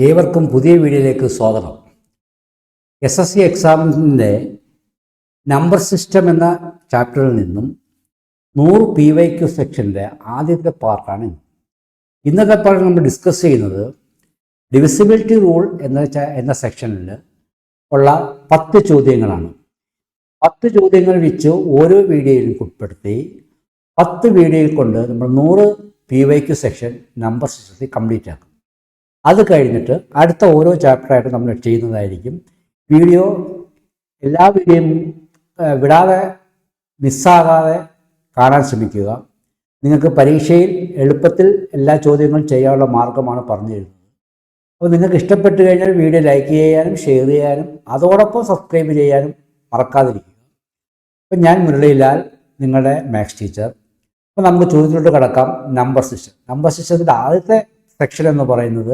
ഏവർക്കും പുതിയ വീഡിയോയിലേക്ക് സ്വാഗതം. SSC എക്സാമിൻ്റെ നമ്പർ സിസ്റ്റം എന്ന ചാപ്റ്ററിൽ നിന്നും 100 PYQ സെക്ഷൻ്റെ ആദ്യത്തെ പാർട്ടാണ് ഇന്നത്തെ പാർട്ടിൽ നമ്മൾ ഡിസ്കസ് ചെയ്യുന്നത് ഡിവിസിബിലിറ്റി റൂൾ എന്ന സെക്ഷനിൽ ഉള്ള 10 ചോദ്യങ്ങളാണ്. 10 ചോദ്യങ്ങൾ വെച്ച് ഓരോ വീഡിയോയിലും ഉൾപ്പെടുത്തി 10 വീഡിയോയിൽ കൊണ്ട് നമ്മൾ 100 PYQ സെക്ഷൻ നമ്പർ സിസ്റ്റത്തിൽ കംപ്ലീറ്റ് ആക്കും. അത് കഴിഞ്ഞിട്ട് അടുത്ത ഓരോ ചാപ്റ്ററായിട്ട് നമ്മൾ ചെയ്യുന്നതായിരിക്കും. എല്ലാ വീഡിയോയും വിടാതെ മിസ്സാകാതെ കാണാൻ ശ്രമിക്കുക. നിങ്ങൾക്ക് പരീക്ഷയിൽ എളുപ്പത്തിൽ എല്ലാ ചോദ്യങ്ങളും ചെയ്യാനുള്ള മാർഗമാണ് പറഞ്ഞു തരുന്നത്. അപ്പോൾ നിങ്ങൾക്ക് ഇഷ്ടപ്പെട്ട് കഴിഞ്ഞാൽ വീഡിയോ ലൈക്ക് ചെയ്യാനും ഷെയർ ചെയ്യാനും അതോടൊപ്പം സബ്സ്ക്രൈബ് ചെയ്യാനും മറക്കാതിരിക്കുക. അപ്പം ഞാൻ മുരളിലാൽ, നിങ്ങളുടെ മാത്സ് ടീച്ചർ. അപ്പോൾ നമുക്ക് ചോദ്യത്തിലോട്ട് കിടക്കാം. നമ്പർ സിസ്റ്റത്തിൻ്റെ ആദ്യത്തെ സെക്ഷൻ എന്ന് പറയുന്നത്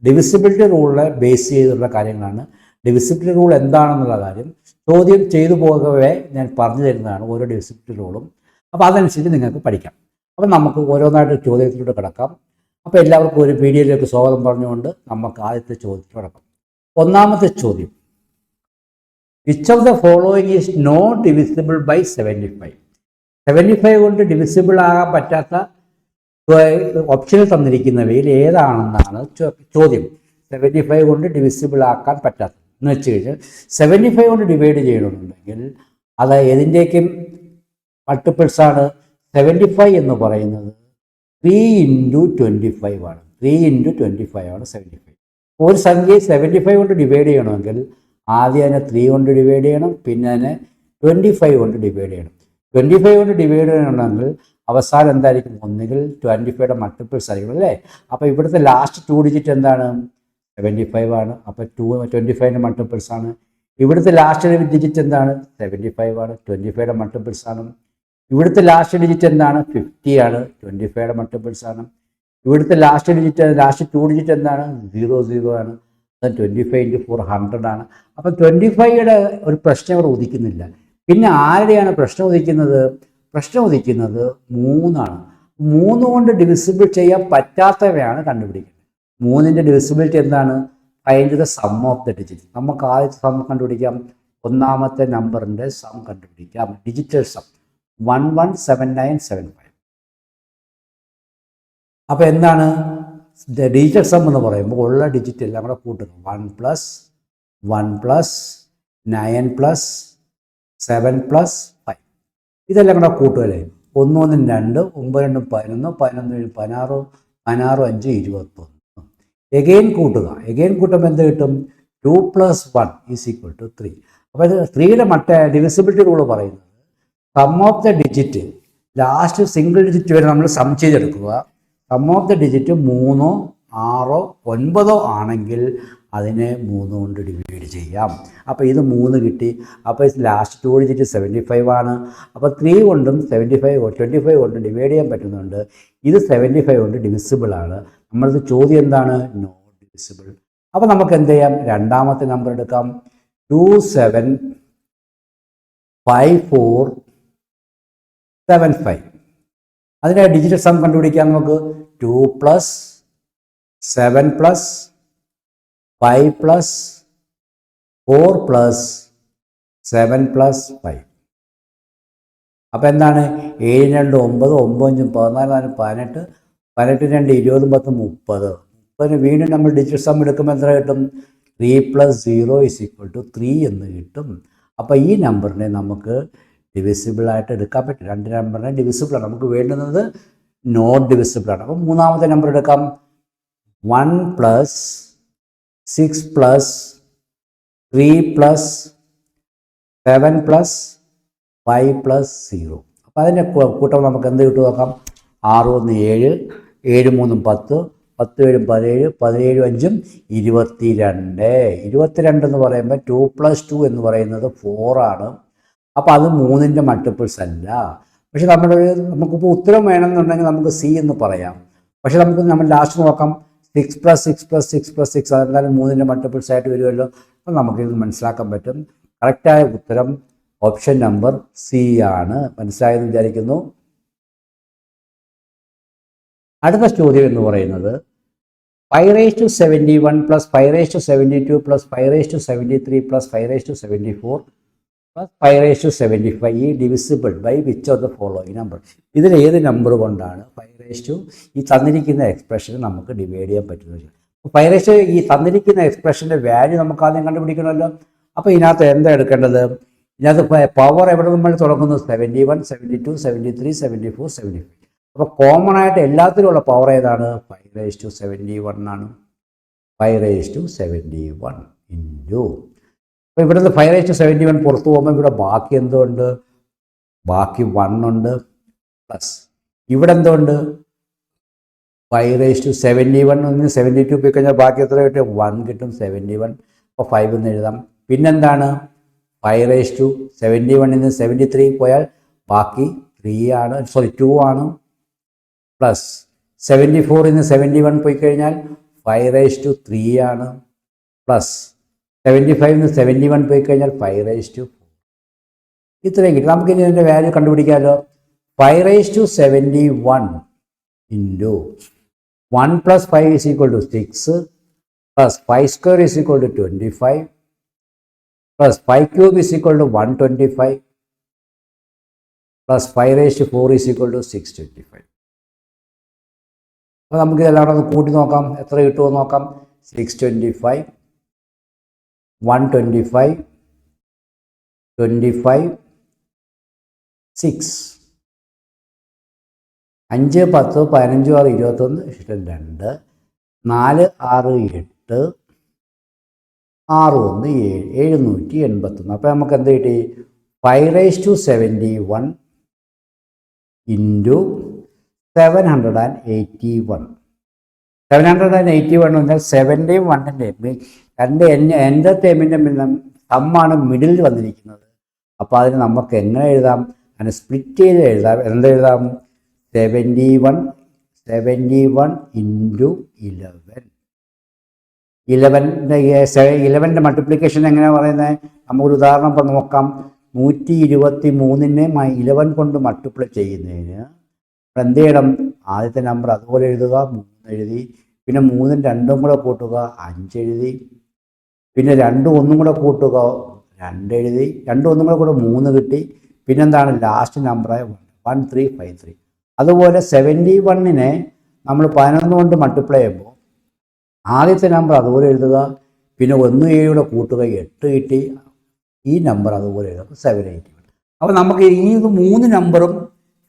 ഡിവിസിബിലിറ്റി റൂളിനെ ബേസ് ചെയ്തുള്ള കാര്യങ്ങളാണ്. ഡിവിസിബിലിറ്റി റൂൾ എന്താണെന്നുള്ള കാര്യം ചോദ്യം ചെയ്തു പോകവേ ഞാൻ പറഞ്ഞു തരുന്നതാണ്, ഓരോ ഡിവിസിബിലിറ്റി റൂളും. അപ്പോൾ അതനുസരിച്ച് നിങ്ങൾക്ക് പഠിക്കാം. അപ്പോൾ നമുക്ക് ഓരോന്നായിട്ട് ചോദ്യത്തിലൂടെ കിടക്കാം. അപ്പോൾ എല്ലാവർക്കും ഒരു വീഡിയോയിലേക്ക് സ്വാഗതം പറഞ്ഞുകൊണ്ട് നമുക്ക് ആദ്യത്തെ ചോദ്യത്തിൽ കിടക്കാം. ഒന്നാമത്തെ ചോദ്യം, which of the following is not divisible by 75? 75 കൊണ്ട് ഡിവിസിബിൾ ആകാൻ പറ്റാത്ത ഓപ്ഷനിൽ തന്നിരിക്കുന്നവയിൽ ഏതാണെന്നാണ് ചോദ്യം. 75 കൊണ്ട് ഡിവിസിബിൾ ആക്കാൻ പറ്റാത്തത് എന്ന് വെച്ച് കഴിഞ്ഞാൽ 75 കൊണ്ട് ഡിവൈഡ് ചെയ്യണമെന്നുണ്ടെങ്കിൽ അത് ഏതിൻ്റെയൊക്കെ മൾട്ടിപ്പിൾസാണ്? 75 എന്ന് പറയുന്നത് 3 × 25 ആണ്. 3 × 25 ആണ് 75. ഒരു സംഖ്യയെ 75 കൊണ്ട് ഡിവൈഡ് ചെയ്യണമെങ്കിൽ ആദ്യം അതിനെ 3 കൊണ്ട് ഡിവൈഡ് ചെയ്യണം, പിന്നെ അതിനെ 25 കൊണ്ട് ഡിവൈഡ് ചെയ്യണം. 25 കൊണ്ട് ഡിവൈഡ് ചെയ്യണമെങ്കിൽ അവസാനം എന്തായിരിക്കും? ഒന്നുകിൽ 25യുടെ മൾട്ടിപ്പിൾസ് ആയിരിക്കും അല്ലേ? അപ്പോൾ ഇവിടുത്തെ ലാസ്റ്റ് 2 ഡിജിറ്റ് എന്താണ്? 75 ആണ്. അപ്പോൾ 25ൻ്റെ മൾട്ടിപ്പിൾസ് ആണ്. ഇവിടുത്തെ ലാസ്റ്റ് ഡിജിറ്റ് എന്താണ്? 75 ആണ്. 25യുടെ മൾട്ടിപ്പിൾസ് ആണ്. ഇവിടുത്തെ ലാസ്റ്റ് ഡിജിറ്റ് എന്താണ്? 50 ആണ്. 25യുടെ മൾട്ടിപ്പിൾസ് ആണ്. ഇവിടുത്തെ ലാസ്റ്റ് 2 ഡിജിറ്റ് എന്താണ്? 00 ആണ്. 25 × 4 100 ആണ്. അപ്പം 25യുടെ ഒരു പ്രശ്നം ഇവിടെ ഉദിക്കുന്നില്ല. പിന്നെ ആരുടെയാണ് പ്രശ്നം ഉദിക്കുന്നത്? പ്രശ്നം ഉദിക്കുന്നത് 3 ആണ്. 3 കൊണ്ട് ഡിവിസിബിൾ ചെയ്യാൻ പറ്റാത്തവയാണ് കണ്ടുപിടിക്കുന്നത്. 3ൻ്റെ ഡിവിസിബിലിറ്റി എന്താണ്? Find the sum of the digit. നമുക്ക് ആദ്യത്തെ സം കണ്ടുപിടിക്കാം. ഒന്നാമത്തെ നമ്പറിൻ്റെ സം കണ്ടുപിടിക്കാം. Digital sum 117975. അപ്പോൾ എന്താണ് ഡിജിറ്റൽ സം എന്ന് പറയുമ്പോൾ ഉള്ള ഡിജിറ്റ് എല്ലാം കൂടെ കൂട്ടുക. 1 + 1 + 9 + 7 + 5. ഇതെല്ലാം കൂടെ കൂട്ടുകയല്ലേ? 1 1 2, 9 2 11, 11 16, 16 5 21. എഗെയിൻ കൂട്ടുക. എഗെയിൻ കൂട്ടുമ്പോൾ എന്ത് കിട്ടും? 2 + 1 = 3. അപ്പോൾ ഇത് 3യുടെ ഡിവിസിബിലിറ്റി റൂൾ പറയുന്നത് sum of the digit last single digit വരെ നമ്മൾ സം ചെയ്തെടുക്കുക. സം ഓഫ് ദ ഡിജിറ്റ് 3, 6, 9 ആണെങ്കിൽ അതിനെ 3 കൊണ്ട് ഡിവൈഡ് ചെയ്യാം. അപ്പോൾ ഇത് 3 കിട്ടി. അപ്പോൾ ലാസ്റ്റ് 2 ഡിജിറ്റ് 75 ആണ്. അപ്പോൾ 3 കൊണ്ടും 25 കൊണ്ടും ഡിവൈഡ് ചെയ്യാൻ പറ്റുന്നുണ്ട്. ഇത് 75 കൊണ്ട് ഡിവിസിബിൾ ആണ്. നമ്മളത് ചോദ്യം എന്താണ്? Not divisible. അപ്പോൾ നമുക്ക് എന്ത് ചെയ്യാം? രണ്ടാമത്തെ നമ്പർ എടുക്കാം. 275475. അതിൻ്റെ ഡിജിറ്റൽ സം കണ്ടുപിടിക്കാം നമുക്ക്. 2 + 7 + 5 + 4 + 7 + 5. അപ്പോൾ എന്താണ്? 7 2 9, 9 5 14 18, 18 2 20 10 30. 30 വീണ്ടും നമ്മൾ ഡിജിറ്റൽ സം എടുക്കുമ്പോൾ എത്ര കിട്ടും? 3 + 0 = 3 എന്ന് കിട്ടും. അപ്പോൾ ഈ നമ്പറിനെ നമുക്ക് ഡിവിസിബിളായിട്ട് എടുക്കാൻ പറ്റും. 2 നമ്പറിനെ ഡിവിസിബിളാണ്. നമുക്ക് വേണ്ടുന്നത് നോട്ട് ഡിവിസിബിളാണ്. അപ്പോൾ മൂന്നാമത്തെ നമ്പർ എടുക്കാം. 1 + 6 + 3 + 7 + 5 + 0. അപ്പോൾ അതിൻ്റെ കൂട്ടം നമുക്ക് എന്ത് കിട്ടും നോക്കാം. 6 1 7, 7 3 10, 10 7 17, 17 5 22. 22 എന്ന് പറയുമ്പോൾ 2 + 2 എന്ന് പറയുന്നത് 4 ആണ്. അപ്പോൾ അത് 3ൻ്റെ മൾട്ടിപ്പിൾസ് അല്ല. പക്ഷെ നമുക്കിപ്പോൾ ഉത്തരം വേണമെന്നുണ്ടെങ്കിൽ നമുക്ക് സി എന്ന് പറയാം. പക്ഷെ നമ്മൾ ലാസ്റ്റ് നോക്കാം. 6 + 6 + 6 + 6 അതെന്തായാലും 3ൻ്റെ മൾട്ടിപ്പിൾസ് ആയിട്ട് വരുമല്ലോ. അപ്പോൾ നമുക്കിത് മനസ്സിലാക്കാൻ പറ്റും. കറക്റ്റായ ഉത്തരം ഓപ്ഷൻ നമ്പർ സി ആണ്. മനസ്സിലായെന്ന് വിചാരിക്കുന്നു. അടുത്ത ചോദ്യം എന്ന് പറയുന്നത് 5^71 plus 5^72 plus 5^73 plus 5^74 plus 5^75 ഈ divisible by which of the following number. ഇതിൽ ഏത് നമ്പർ കൊണ്ടാണ് 5 ഈ തന്നിരിക്കുന്ന എക്സ്പ്രഷന് നമുക്ക് ഡിവൈഡ് ചെയ്യാൻ പറ്റുന്നത്? 5 ഈ തന്നിരിക്കുന്ന എക്സ്പ്രഷൻ്റെ വാല്യൂ നമുക്ക് ആദ്യം കണ്ടുപിടിക്കണമല്ലോ. അപ്പോൾ ഇതിനകത്ത് എന്താ എടുക്കേണ്ടത്? ഇതിനകത്ത് പവർ എവിടെ നമ്മൾ തുടങ്ങുന്നു? 71, 72, 73, 74, 75. അപ്പോൾ കോമൺ ആയിട്ട് എല്ലാത്തിലുള്ള പവർ ഏതാണ്? 5^71 ആണ്. 5^71 ഇൻറ്റു, അപ്പോൾ ഇവിടുന്ന് 5^71 പുറത്ത് പോകുമ്പോൾ ഇവിടെ ബാക്കി എന്തുണ്ട്? ബാക്കി 1 ഉണ്ട്. പ്ലസ് ഇവിടെ എന്തുണ്ട്? 5^71 ഒന്ന് 72 പോയി കഴിഞ്ഞാൽ ബാക്കി എത്ര കിട്ടും? 1 കിട്ടും. 71. അപ്പോൾ 5 എന്ന് എഴുതാം. പിന്നെന്താണ്? 5^71 73 പോയാൽ ബാക്കി 3 ആണ്, 2 ആണ്. പ്ലസ് 74 71 പോയി കഴിഞ്ഞാൽ 5^3 ആണ്. പ്ലസ് 75 71 പോയി കഴിഞ്ഞാൽ 5^4. ഇത്രയും കിട്ടും. നമുക്ക് ഇനി ഇതിൻ്റെ value കണ്ടുപിടിക്കാമല്ലോ. 5^71 into 1 plus 5 is equal to 6 plus 5 square is equal to 25 plus 5 cube is equal to 125 plus 5^4 is equal to 625. അപ്പോൾ നമുക്ക് ഇതെല്ലാം കൂടെ ഒന്ന് കൂട്ടി നോക്കാം, എത്ര കിട്ടുമെന്ന് നോക്കാം. 625, 125, 25, 6. 5, 10, 15, 6, 21, 2, 4, 6, 8, 6, 1, 7, 781. അപ്പോൾ നമുക്ക് എന്ത് കിട്ടി? 5^71 ഇൻറ്റു 781. 781 എന്ന് പറഞ്ഞാൽ 71ൻ്റെ രണ്ട് എൻ്റെ ടേമിൻ്റെ സമ്മാണ് മിഡിൽ വന്നിരിക്കുന്നത്. അപ്പോൾ അതിന് നമുക്ക് എങ്ങനെ എഴുതാം? അതിനെ സ്പ്ലിറ്റ് ചെയ്ത് എഴുതാം. എന്തെഴുതാം? 71 ഇൻറ്റു 11. 11ൻ്റെ മൾട്ടിപ്ലിക്കേഷൻ എങ്ങനെയാണ് പറയുന്നത്? നമുക്കൊരു ഉദാഹരണം ഇപ്പം നോക്കാം. 123നെ 11 കൊണ്ട് മൾട്ടിപ്ലൈ ചെയ്യുന്നതിന് എന്ത് ചെയ്യണം? ആദ്യത്തെ നമ്പർ അതുപോലെ എഴുതുക, 3 എഴുതി. പിന്നെ 3ഉം 2ഉം കൂടെ കൂട്ടുക, 5 എഴുതി. പിന്നെ 2 1 കൂടെ കൂട്ടുക, 2 എഴുതി. 2 1 കൂടെ 3 കിട്ടി. പിന്നെന്താണ് ലാസ്റ്റ് നമ്പറായ 1353. അതുപോലെ 71നെ നമ്മൾ 11 കൊണ്ട് മൾട്ടിപ്ലൈ ചെയ്യുമ്പോൾ ആദ്യത്തെ നമ്പർ അതുപോലെ എഴുതുക, പിന്നെ 1 7 കൂടെ കൂട്ടുക, 8 കിട്ടി. ഈ നമ്പർ അതുപോലെ എഴുതുക, 781. അപ്പോൾ നമുക്ക് ഈ 3 നമ്പറും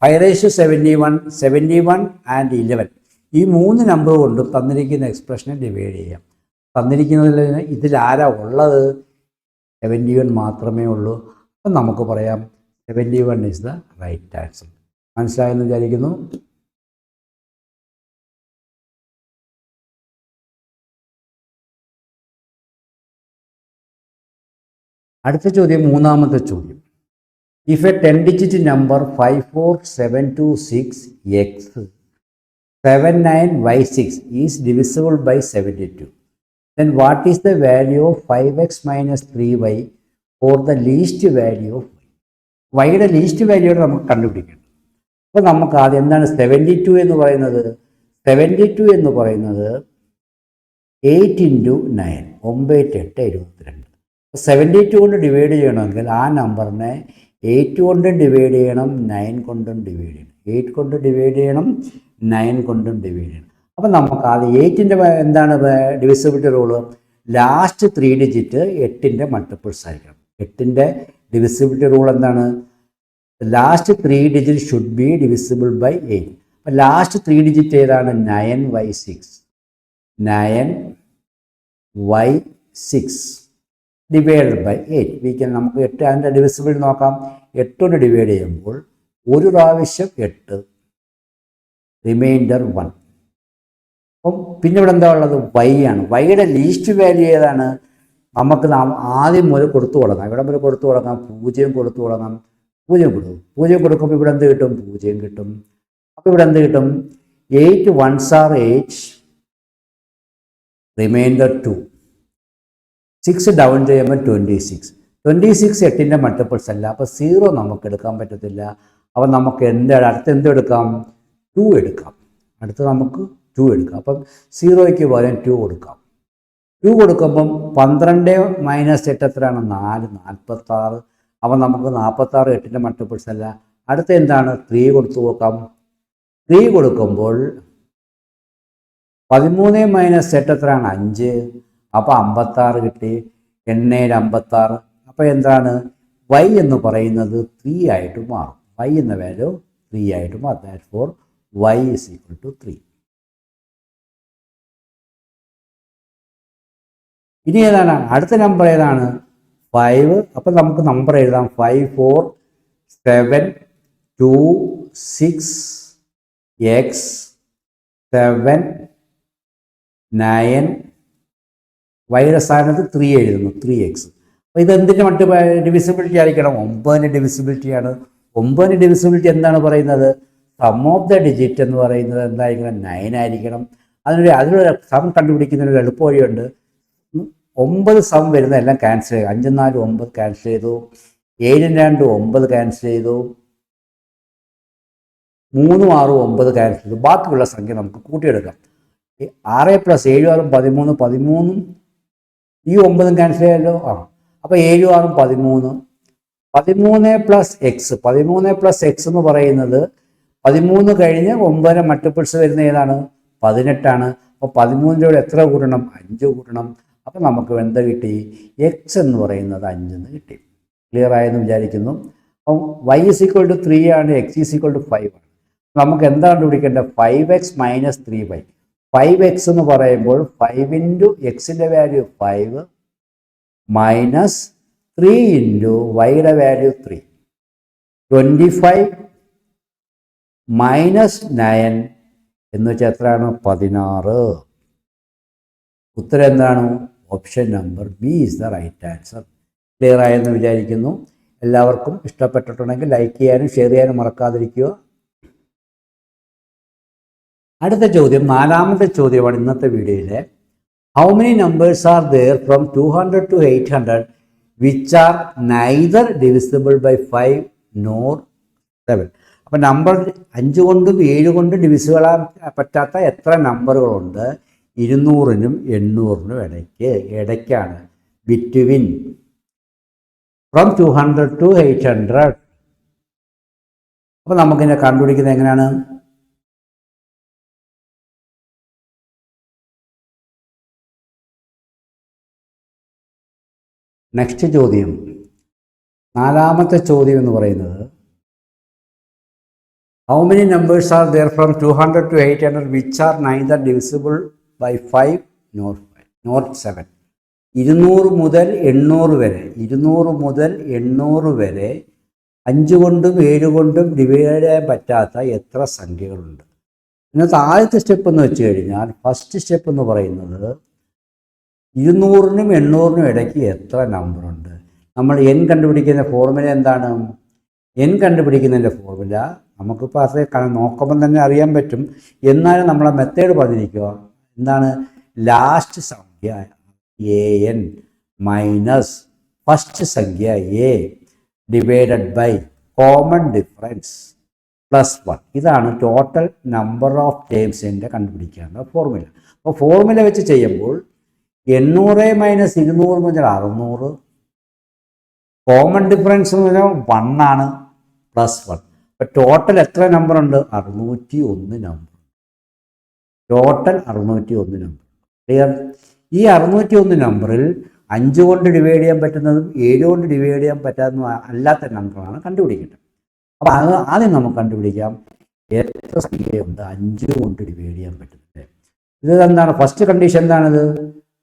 5^71, 71 ആൻഡ് 11 ഈ 3 നമ്പർ കൊണ്ടും തന്നിരിക്കുന്ന എക്സ്പ്രഷനെ ഡിവൈഡ് ചെയ്യാം. തന്നിരിക്കുന്നതിൽ ഇതിലാരാ ഉള്ളത്? 71 മാത്രമേ ഉള്ളൂ. അപ്പം നമുക്ക് പറയാം 71 ഈസ് ദ റൈറ്റ് ആൻസർ. മനസ്സിലായെന്ന് വിചാരിക്കുന്നു. അടുത്ത ചോദ്യം, മൂന്നാമത്തെ ചോദ്യം. If a 10-digit number 54726x 79y6 is divisible by 72, then what is the value of 5x minus 3y for the least value of y? യുടെ ലീസ്റ്റ് വാല്യൂ നമുക്ക് കണ്ടുപിടിക്കണം. അപ്പോൾ നമുക്ക് ആദ്യം എന്താണ് 72 എന്ന് പറയുന്നത്? 72 എന്ന് പറയുന്നത് 8 × 9, 9 8 22. 72 കൊണ്ട് ഡിവൈഡ് ചെയ്യണമെങ്കിൽ ആ നമ്പറിനെ 8 കൊണ്ടും ഡിവൈഡ് ചെയ്യണം, 9 കൊണ്ടും ഡിവൈഡ് ചെയ്യണം. 8 കൊണ്ട് ഡിവൈഡ് ചെയ്യണം, 9 കൊണ്ടും ഡിവൈഡ് ചെയ്യണം. അപ്പം നമുക്ക് ആദ്യം 8ൻ്റെ എന്താണ് ഡിവിസിബിലിറ്റി റൂള്? ലാസ്റ്റ് 3 ഡിജിറ്റ് 8ൻ്റെ മൾട്ടിപ്പിൾസ് ആയിരിക്കണം. 8ൻ്റെ ഡിവിസിബിലിറ്റി റൂൾ എന്താണ്? Last 3 digit should be divisible by 8. അപ്പം ലാസ്റ്റ് 3 ഡിജിറ്റ് ഏതാണ്? 9y6. 9y6 divided by 8. നമുക്ക് 8 അതിൻ്റെ ഡിവിസിബിൾ നോക്കാം. 8 കൊണ്ട് ഡിവൈഡ് ചെയ്യുമ്പോൾ ഒരു പ്രാവശ്യം 8, റിമൈൻഡർ 1. അപ്പം പിന്നെ ഇവിടെ എന്താ ഉള്ളത്? y ആണ്. വൈയുടെ ലീസ്റ്റ് വാല്യൂ ഏതാണ്? നമുക്ക് ആദ്യം മുതൽ കൊടുത്തു തുടങ്ങാം. ഇവിടെ മുതൽ കൊടുത്തു തുടങ്ങാം, 0 കൊടുത്തു തുടങ്ങാം. 0 കൊടുക്കും. 0 കൊടുക്കുമ്പോൾ ഇവിടെ എന്ത് കിട്ടും? 0 കിട്ടും. അപ്പോൾ ഇവിടെ എന്ത് കിട്ടും? 8 1s are 8, റിമൈൻഡർ 2. 6 ഡൗൺ ചെയ്യുമ്പോൾ 26. 26 8ൻ്റെ മൾട്ടിപ്പിൾസ് അല്ല. അപ്പോൾ 0 നമുക്ക് എടുക്കാൻ പറ്റത്തില്ല. അപ്പോൾ നമുക്ക് അടുത്ത് എന്ത് എടുക്കാം? 2 എടുക്കാം. അടുത്ത് നമുക്ക് 2 എടുക്കുക. അപ്പം 0യ്ക്ക് പകരം 2 കൊടുക്കാം. 2 കൊടുക്കുമ്പം 12 - 8 എത്രയാണ്? 4, 46. അപ്പം നമുക്ക് 46 8ൻ്റെ മൾട്ടിപ്പിൾസ് അല്ല. അടുത്ത എന്താണ്? 3 കൊടുത്തു നോക്കാം. 3 കൊടുക്കുമ്പോൾ 13 - 8 എത്രയാണ്? 5. അപ്പോൾ 56 കിട്ടി. 8 56. അപ്പോൾ എന്താണ്? y എന്ന് പറയുന്നത് 3 ആയിട്ട് മാറും. y എന്ന വാല്യൂ 3 ആയിട്ട് മാറും. Therefore y is equal to 3. ഇനി ഏതാണ്? അടുത്ത നമ്പർ ഏതാണ്? 5. അപ്പം നമുക്ക് നമ്പർ എഴുതാം. 5 4 7 2 6 x 7 9 വൈയുടെ സ്ഥാനത്ത് 3 എഴുതുന്നു. 3x. അപ്പോൾ ഇതെന്തിൻ്റെ ഡിവിസിബിലിറ്റി ആയിരിക്കണം? 9ൻ്റെ ഡിവിസിബിലിറ്റിയാണ്. 9ൻ്റെ ഡിവിസിബിലിറ്റി എന്താണ് പറയുന്നത്? സം ഓഫ് ദ ഡിജിറ്റ് എന്ന് പറയുന്നത് എന്തായിരിക്കണം? 9 ആയിരിക്കണം. അതിനൊരു സം കണ്ടുപിടിക്കുന്നതിനൊരു എളുപ്പ വഴിയുണ്ട്. 9 സം വരുന്ന എല്ലാം ക്യാൻസൽ ചെയ്തു. 5 4 9 ക്യാൻസൽ ചെയ്തു. 7 2 9 ക്യാൻസൽ ചെയ്തു. 3 6 9 ക്യാൻസൽ ചെയ്തു. ബാക്കിയുള്ള സംഖ്യ നമുക്ക് കൂട്ടിയെടുക്കാം. 6 + 7 6 13 13 ഈ 9 ക്യാൻസൽ ചെയ്യാമല്ലോ. അപ്പോൾ 7 6 13 13 + x 13 + x എന്ന് പറയുന്നത് 13 കഴിഞ്ഞ് 9 മൾട്ടിപ്പിൾസ് വരുന്ന ഏതാണ്? 18ആണ്. അപ്പോൾ 13ൻ്റെ കൂടെ എത്ര കൂട്ടണം? 5 കൂട്ടണം. അപ്പോൾ നമുക്ക് എന്ത് കിട്ടി? x എന്ന് പറയുന്നത് 5 എന്ന് കിട്ടി. ക്ലിയർ ആയെന്ന് വിചാരിക്കുന്നു. അപ്പം y = 3 ആണ്, x = 5 ആണ്. നമുക്ക് എന്താണ് കണ്ടുപിടിക്കേണ്ടത്? 5x - 3y. 5x എന്ന് പറയുമ്പോൾ 5 × xൻ്റെ വാല്യൂ 5 മൈനസ് 3 × വൈയുടെ വാല്യൂ 3. 25 - 9 എന്ന് വെച്ചാൽ എത്രയാണ്? 16. ഉത്തരം എന്താണ്? Option number B is the right answer. Clear ആയെന്ന് വിചാരിക്കുന്നു. എല്ലാവർക്കും ഇഷ്ടപ്പെട്ടിട്ടുണ്ടെങ്കിൽ ലൈക്ക് ചെയ്യാനും ഷെയർ ചെയ്യാനും മറക്കാതിരിക്കുക. അടുത്ത ചോദ്യം, 4ാമത്തെ ചോദ്യമാണ് ഇന്നത്തെ വീഡിയോയിലെ. How many numbers are there from 200 to 800 which are neither divisible by 5 nor 7? അപ്പം നമ്പർ 5 കൊണ്ടും 7 കൊണ്ടും ഡിവിസിബിളാൻ പറ്റാത്ത എത്ര നമ്പറുകളുണ്ട്? 200നും 800നും ഇടയ്ക്കാണ്. Between from 200 to 800. അപ്പോൾ നമുക്കിതിനെ കണ്ടുപിടിക്കുന്നത് എങ്ങനെയാണ്? നെക്സ്റ്റ് ചോദ്യം, 4ാമത്തെ ചോദ്യം എന്ന് പറയുന്നത് how many numbers are there from 200 to 800 which are neither divisible by 5 nor 7? 200 മുതൽ 800 വരെ 200 മുതൽ 800 വരെ 5 കൊണ്ടും 7 കൊണ്ടും ഡിവൈഡ് ചെയ്യാൻ പറ്റാത്ത എത്ര സംഖ്യകളുണ്ട്? ഇന്നത്തെ ആദ്യത്തെ സ്റ്റെപ്പ് എന്ന് വെച്ച് കഴിഞ്ഞാൽ, ഫസ്റ്റ് സ്റ്റെപ്പ് എന്ന് പറയുന്നത് 200നും 800നും ഇടയ്ക്ക് എത്ര നമ്പറുണ്ട്? നമ്മൾ n കണ്ടുപിടിക്കുന്ന ഫോർമുല എന്താണ്? n കണ്ടുപിടിക്കുന്നതിൻ്റെ ഫോർമുല നമുക്കിപ്പോൾ അത് നോക്കുമ്പം തന്നെ അറിയാൻ പറ്റും. എന്നാലും നമ്മളെ മെത്തേഡ് പറഞ്ഞിരിക്കുക. എന്താണ്? ലാസ്റ്റ് സംഖ്യ an മൈനസ് ഫസ്റ്റ് സംഖ്യ a divided by common difference plus 1. ഇതാണ് ടോട്ടൽ നമ്പർ ഓഫ് ടേംസിൻ്റെ കണ്ടുപിടിക്കേണ്ട ഫോർമുല. അപ്പോൾ ഫോർമുല വെച്ച് ചെയ്യുമ്പോൾ 800 - 200 എന്ന് പറഞ്ഞാൽ 600. കോമൺ ഡിഫറൻസ് എന്ന് പറഞ്ഞാൽ 1 ആണ്, പ്ലസ് 1. അപ്പോൾ ടോട്ടൽ എത്ര നമ്പർ ഉണ്ട്? 601 നമ്പർ. Total 601 number. ക്ലിയർ? ഈ 601 നമ്പറിൽ 5 കൊണ്ട് ഡിവൈഡ് ചെയ്യാൻ പറ്റുന്നതും 7 കൊണ്ട് ഡിവൈഡ് ചെയ്യാൻ പറ്റാത്തതും അല്ലാത്ത നമ്പറാണ് കണ്ടുപിടിക്കേണ്ടത്. അപ്പോൾ അത് ആദ്യം നമുക്ക് കണ്ടുപിടിക്കാം എത്ര സംഖ്യയുണ്ട് 5 കൊണ്ട് ഡിവൈഡ് ചെയ്യാൻ പറ്റുന്നത്. ഇത് എന്താണ്? ഫസ്റ്റ് കണ്ടീഷൻ എന്താണിത്?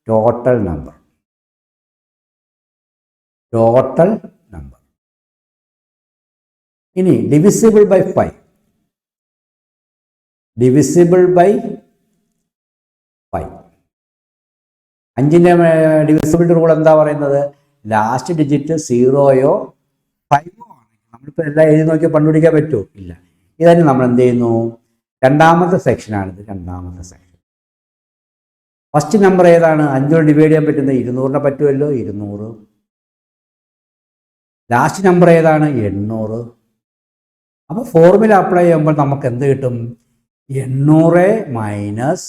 Total number. Total number. ഇനി ഡിവിസിബിൾ ബൈ 5. Divisible by 5. 5ൻ്റെ ഡിവിസിബിലിറ്റി റൂൾ എന്താ പറയുന്നത്? ലാസ്റ്റ് ഡിജിറ്റ് 0യോ 5ഓ ആണെങ്കിൽ നമ്മളിപ്പോൾ എല്ലാം എഴുതി നോക്കിയാൽ കണ്ടുപിടിക്കാൻ പറ്റുമോ? ഇല്ല. ഇതന്നെ നമ്മൾ എന്ത് ചെയ്യുന്നു? രണ്ടാമത്തെ സെക്ഷനാണിത്. രണ്ടാമത്തെ സെക്ഷൻ. ഫസ്റ്റ് നമ്പർ ഏതാണ്? 5 കൊണ്ട് ഡിവൈഡ് ചെയ്യാൻ പറ്റുന്നത് 200നെ പറ്റുമല്ലോ, 200. ലാസ്റ്റ് നമ്പർ ഏതാണ്? 800. അപ്പോൾ ഫോർമുല അപ്ലൈ ചെയ്യുമ്പോൾ നമുക്ക് എന്ത് കിട്ടും? 800 മൈനസ്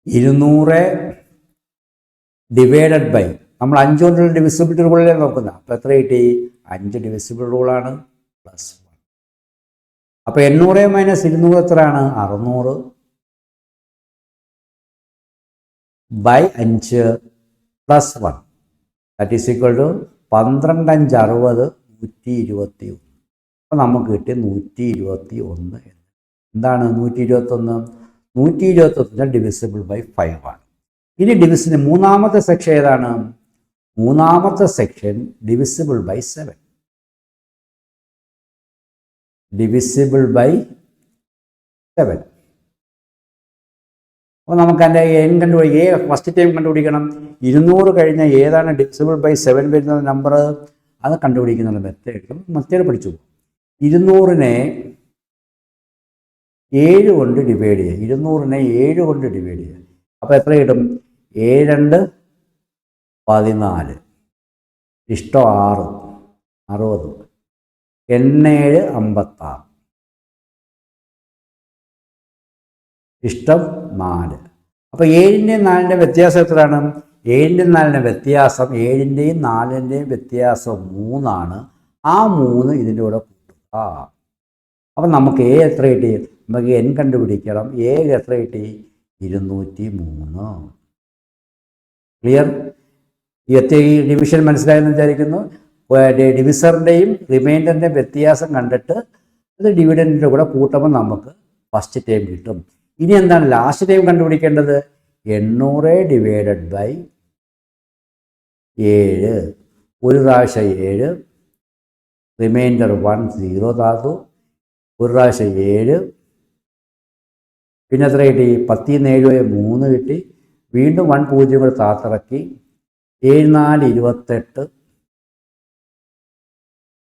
200 ഡിവൈഡഡ് ബൈ, നമ്മൾ 5 കൊണ്ടുള്ള ഡിവിസിബിലിറ്റി റൂളിലെ നോക്കുന്നത്. അപ്പോൾ എത്ര കിട്ടി? 5 ഡിവിസിബിൾ റൂളാണ് പ്ലസ് 1. അപ്പോൾ 800 മൈനസ് 200 എത്രയാണ്? 600 by 5 plus 1 that is equal to 12 5 60 121. അപ്പോൾ നമുക്ക് കിട്ടിയ 121. എന്താണ് 121? 121 ഡിവിസിബിൾ ബൈ 5 ആണ്. ഇനി ഡിവിസിന് മൂന്നാമത്തെ സെക്ഷൻ ഏതാണ്? മൂന്നാമത്തെ section divisible by 7. Divisible by 7. അപ്പോൾ നമുക്ക് അതിൻ്റെ എൻ കണ്ടുപിടിക്കുക. ഫസ്റ്റ് ടൈം കണ്ടുപിടിക്കണം. 200 കഴിഞ്ഞ ഏതാണ് ഡിവിസിബിൾ ബൈ 7 വരുന്ന നമ്പർ? അത് കണ്ടുപിടിക്കുന്ന മെത്തേഡ് പഠിച്ചു. 200നെ 7 കൊണ്ട് ഡിവൈഡ് ചെയ്യുക. 200നെ 7 കൊണ്ട് ഡിവൈഡ് ചെയ്യുക. അപ്പോൾ എത്ര കിട്ടും? 7 2 14 ഇഷ്ടം 6 60 8 56 ഇഷ്ടം 4. അപ്പോൾ 7ൻ്റെയും 4ൻ്റെയും വ്യത്യാസം എത്രയാണ്? 7ൻ്റെയും 4ൻ്റെയും വ്യത്യാസം 7ൻ്റെയും 4ൻ്റെയും വ്യത്യാസം 3 ആണ്. ആ 3 ഇതിൻ്റെ കൂടെ കൂട്ടുക. അപ്പം നമുക്ക് എ എത്ര കിട്ടി? നമുക്ക് എൻ കണ്ടുപിടിക്കണം. എ എത്ര കിട്ടി? 203. ക്ലിയർ? ഈ ഡിവിഷൻ മനസ്സിലായെന്ന് വിചാരിക്കുന്നു. ഡിവിസറിൻ്റെയും റിമൈൻഡറിൻ്റെയും വ്യത്യാസം കണ്ടിട്ട് അത് ഡിവിഡൻറ്റിൻ്റെ കൂടെ കൂട്ടുമ്പോൾ നമുക്ക് ഫസ്റ്റ് ടൈം കിട്ടും. ഇനി എന്താണ് ലാസ്റ്റ് ടൈം കണ്ടുപിടിക്കേണ്ടത്? 800 ഡിവൈഡഡ് ബൈ 7. ഒരു പ്രാവശ്യം 7, റിമൈൻഡർ 1 0 താത്തു. ഒരു പ്രാവശ്യം 7, പിന്നെ എത്ര കിട്ടി? 10 7 3 കിട്ടി. വീണ്ടും 1 0 കൂടെ താത്തിറക്കി. 7 4 28.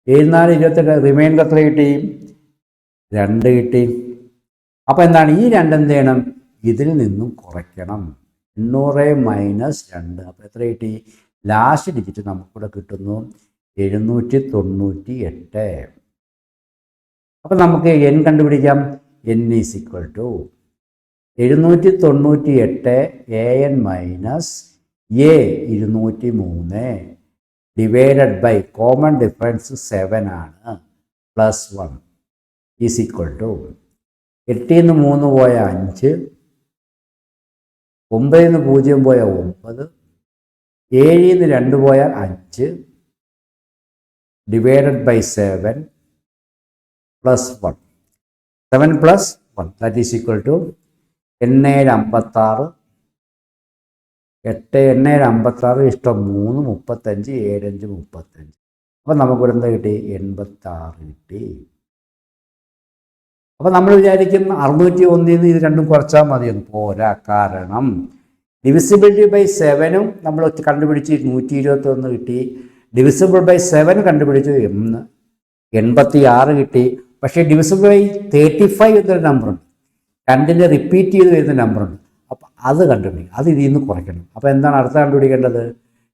7 4 28. റിമൈൻഡർ എത്ര കിട്ടി? 2 കിട്ടി. അപ്പോൾ എന്താണ്? ഈ 2 എന്ത് ചെയ്യണം? ഇതിൽ നിന്നും കുറയ്ക്കണം. 800 മൈനസ് 2. അപ്പോൾ എത്ര കിട്ടി? ലാസ്റ്റ് ഡിജിറ്റ് നമുക്കിവിടെ കിട്ടുന്നു 798. അപ്പോൾ നമുക്ക് എൻ കണ്ടുപിടിക്കാം. N is equal to 798 AN minus a 203 divided by common difference 7 ആണ് പ്ലസ് 1 ഈസ് ഈക്വൽ ടു 8 3 പോയ 5, 9 0 പോയ 9, 7 2 പോയാൽ 5 divided by 7 plus 1. 7 plus 1 that is equal to 8 56. 8 56 ഇഷ്ടം 3 35 7 5 35. അപ്പോൾ നമുക്കിവിടെ എന്താ കിട്ടി? 86 കിട്ടി. അപ്പോൾ നമ്മൾ വിചാരിക്കും 601 ഇത് രണ്ടും കുറച്ചാൽ മതിയെന്ന്. പോരാ. കാരണം ഡിവിസിബിലിറ്റി ബൈ 7 നമ്മൾ കണ്ടുപിടിച്ച് 121 കിട്ടി. ഡിവിസിബിൾ ബൈ 7 കണ്ടുപിടിച്ച് 86 കിട്ടി. പക്ഷേ ഡിവിസിബിൾ ബൈ 35 എന്നൊരു നമ്പറുണ്ട്. 2ൻ്റെ റിപ്പീറ്റ് ചെയ്ത് വരുന്ന നമ്പറുണ്ട്. അപ്പോൾ അത് കണ്ടുപിടിക്കും. അത് ഇതിൽ നിന്ന് കുറയ്ക്കണം. അപ്പോൾ എന്താണ് അടുത്ത കണ്ടുപിടിക്കേണ്ടത്?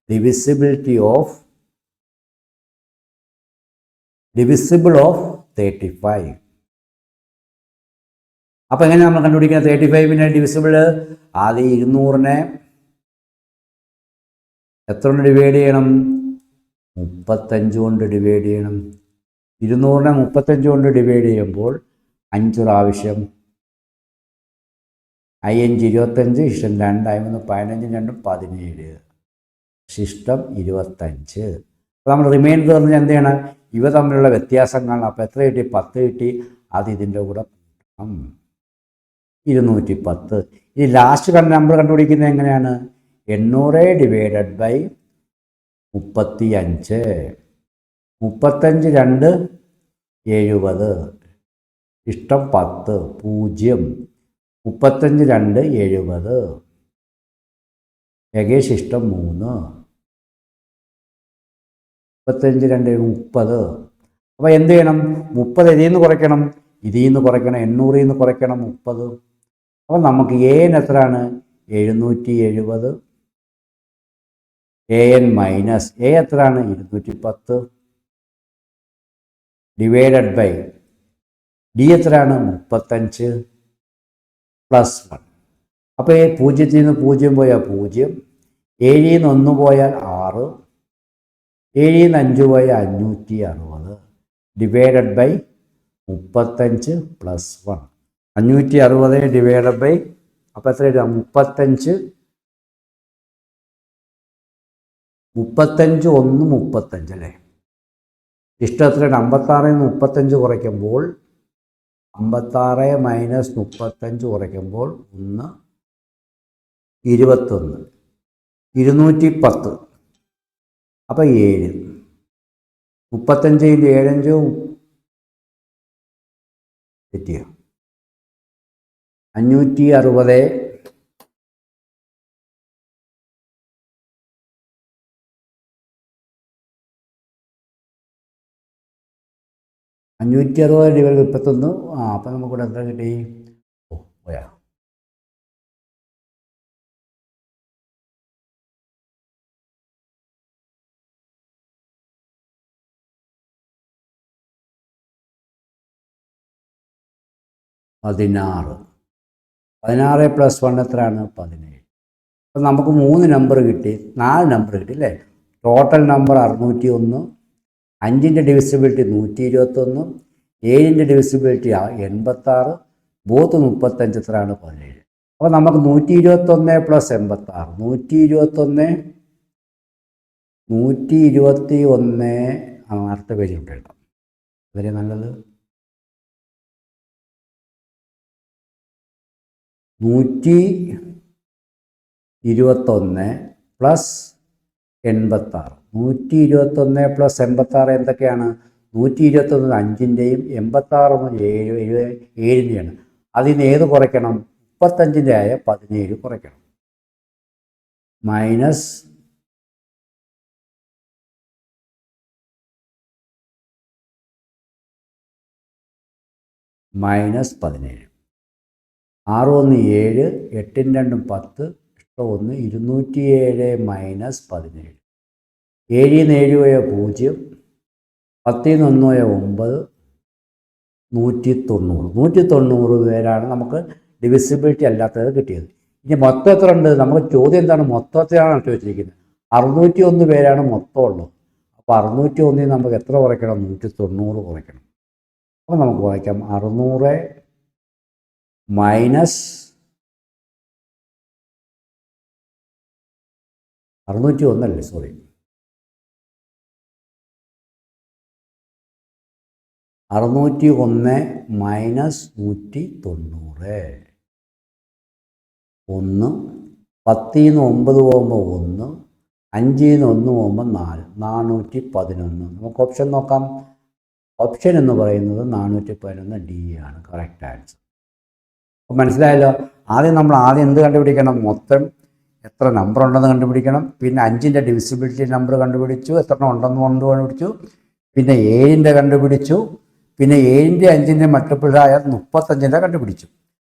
Divisible of 35. അപ്പോൾ എങ്ങനെ നമ്മൾ കണ്ടുപിടിക്കുന്നത്? 35നെ ഡിവിസിബിൾ ആദ്യം 200നെ എത്ര കൊണ്ട് ഡിവൈഡ് ചെയ്യണം? 35 കൊണ്ട് ഡിവൈഡ് ചെയ്യണം. 200നെ 35 കൊണ്ട് ഡിവൈഡ് ചെയ്യുമ്പോൾ 5 പ്രാവശ്യം 5 25 ഇഷ്ടം 2 15 2 17 ശിഷ്ടം 25. അപ്പോൾ നമ്മൾ റിമൈൻഡർ പറഞ്ഞാൽ എന്ത് ചെയ്യണം? ഇവ തമ്മിലുള്ള വ്യത്യാസം കാണണം. അപ്പോൾ എത്ര കിട്ടി? 10 കിട്ടി. അത് ഇതിൻ്റെ കൂടെ കൂട്ടണം. 210. ഈ ലാസ്റ്റ് നമ്പർ കണ്ടുപിടിക്കുന്നത് എങ്ങനെയാണ്? 800 ഡിവൈഡഡ് ബൈ 35. 35 2 70 ഇഷ്ടം 10 0. 35 2 70 ഏകേശ് ഇഷ്ടം 3. 35 2 30. അപ്പോൾ എന്ത് ചെയ്യണം? 30 ഇതിൽ നിന്ന് കുറയ്ക്കണം, ഇതിൽ നിന്ന് കുറയ്ക്കണം, 800 നിന്ന് കുറയ്ക്കണം 30. അപ്പോൾ നമുക്ക് AN എത്രയാണ്? 770. AN മൈനസ് A എത്രയാണ്? 210 ഡിവൈഡഡ് ബൈ D എത്രയാണ്? 35. +1. അപ്പോൾ ഈ 0-ൽ നിന്ന് 0 പോയാൽ 0, 7-ൽ നിന്ന് 1 പോയാൽ 6, 7-ൽ നിന്ന് 5 പോയാൽ 560 ഡിവൈഡഡ് ബൈ 35 + 1. 560 ഡിവൈഡഡ് ബൈ, അപ്പോൾ എത്ര എഴുതാം? 35 1 35 അല്ലേ? ഇഷ്ടം എത്രയാണ്? 56-ൽ നിന്ന് 35 കുറയ്ക്കുമ്പോൾ 56 - 35 കുറയ്ക്കുമ്പോൾ 1 21, 210. അപ്പോൾ 7, 35 × 7 തെറ്റിയോ? 560 / 31. അപ്പം നമുക്കിവിടെ എത്ര കിട്ടി? പോയാ 16. 16 + 1 എത്രയാണ്? 17. അപ്പം നമുക്ക് 3 നമ്പർ കിട്ടി, 4 നമ്പർ കിട്ടി അല്ലേ? ടോട്ടൽ നമ്പർ 601, 5ൻ്റെ ഡിവിസിബിലിറ്റി 121, 7ൻ്റെ ഡിവിസിബിലിറ്റി 86, ബോത്ത് 35 എത്രയാണ്? 17. അപ്പോൾ നമുക്ക് 121 + 86, 121 അടുത്ത പേജ് ഉണ്ടായിരുന്നു. വളരെ നല്ലത്. 121 + 86. 121 + 86 എന്തൊക്കെയാണ്? 121 5ൻ്റെയും 86 7ൻ്റെയാണ്. അതിൽ നിന്ന് ഏത് കുറയ്ക്കണം? 35ൻ്റെ ആയ 17 കുറയ്ക്കണം. -17. 6 × 1 7, 8 × 2 10, 1 207 - 17. 7ൽ നിന്ന് 7 പോയാൽ 0, 10ൽ നിന്ന് 1 പോയാൽ 9, 190. 190 പേരാണ് നമുക്ക് ഡിവിസിബിലിറ്റി അല്ലാത്തത് കിട്ടിയത്. ഇനി മൊത്തം എത്ര ഉണ്ട്? നമുക്ക് ചോദ്യം എന്താണ്? മൊത്തത്തിലാണ് ചോദിച്ചിരിക്കുന്നത്. 601 പേരാണ് മൊത്തം ഉള്ളത്. അപ്പോൾ 601 നമുക്ക് എത്ര കുറയ്ക്കണം? 190 കുറയ്ക്കണം. അപ്പോൾ നമുക്ക് കുറയ്ക്കാം 600 - 601 അല്ലേ? സോറി, 601 - 190. 1, 10ൽ നിന്ന് 9 പോകുമ്പോൾ 1, 5ൽ നിന്ന് 1 പോകുമ്പോൾ 4, 411. നമുക്ക് ഓപ്ഷൻ നോക്കാം. ഓപ്ഷൻ എന്ന് പറയുന്നത് 411 D ആണ് കറക്റ്റ് ആൻസർ. അപ്പോൾ മനസ്സിലായല്ലോ. നമ്മൾ എന്ത് കണ്ടുപിടിക്കണം? മൊത്തം എത്ര നമ്പർ ഉണ്ടെന്ന് കണ്ടുപിടിക്കണം. പിന്നെ 5ൻ്റെ ഡിവിസിബിലിറ്റി നമ്പർ കണ്ടുപിടിച്ചു, എത്ര ഉണ്ടെന്ന് കണ്ടുപിടിച്ചു. പിന്നെ 7ൻ്റെ കണ്ടുപിടിച്ചു. പിന്നെ 7ൻ്റെ 5ൻ്റെ മൾട്ടിപ്പിളായ 35ൻ്റെ കണ്ടുപിടിച്ചു.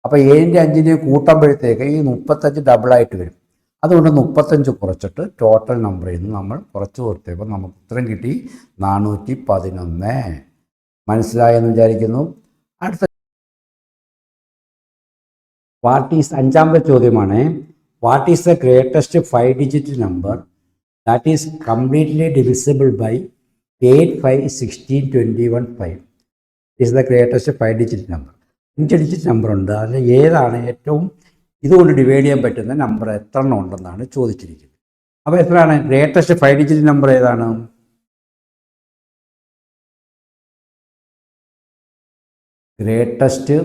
അപ്പോൾ 7ൻ്റെ 5ൻ്റെ കൂട്ടുമ്പോഴത്തേക്ക് ഈ 35 ഡബിളായിട്ട് വരും. അതുകൊണ്ട് 35 കുറച്ചിട്ട് ടോട്ടൽ നമ്പറിൽ നിന്ന് നമ്മൾ കുറച്ച് കൊടുത്തപ്പോൾ നമുക്ക് ഉത്തരം കിട്ടി 411. മനസ്സിലായെന്ന് വിചാരിക്കുന്നു. അടുത്ത അഞ്ചാമത്തെ ചോദ്യമാണ്. What is the greatest 5-digit number that is completely divisible by 8, 5, 16, 21, 5 is the greatest 5-digit number. 5 digit number ഉണ്ട്. അതിൽ ഏതാണ് ഏറ്റവും ഇതുകൊണ്ട് ഡിവൈഡ് ചെയ്യാൻ പറ്റുന്ന നമ്പർ എത്ര എണ്ണം ഉണ്ടെന്നാണ് ചോദിച്ചിരിക്കുന്നത്. അപ്പോൾ എത്രയാണ് ഗ്രേറ്റസ്റ്റ് 5-digit നമ്പർ? ഏതാണ്? Greatest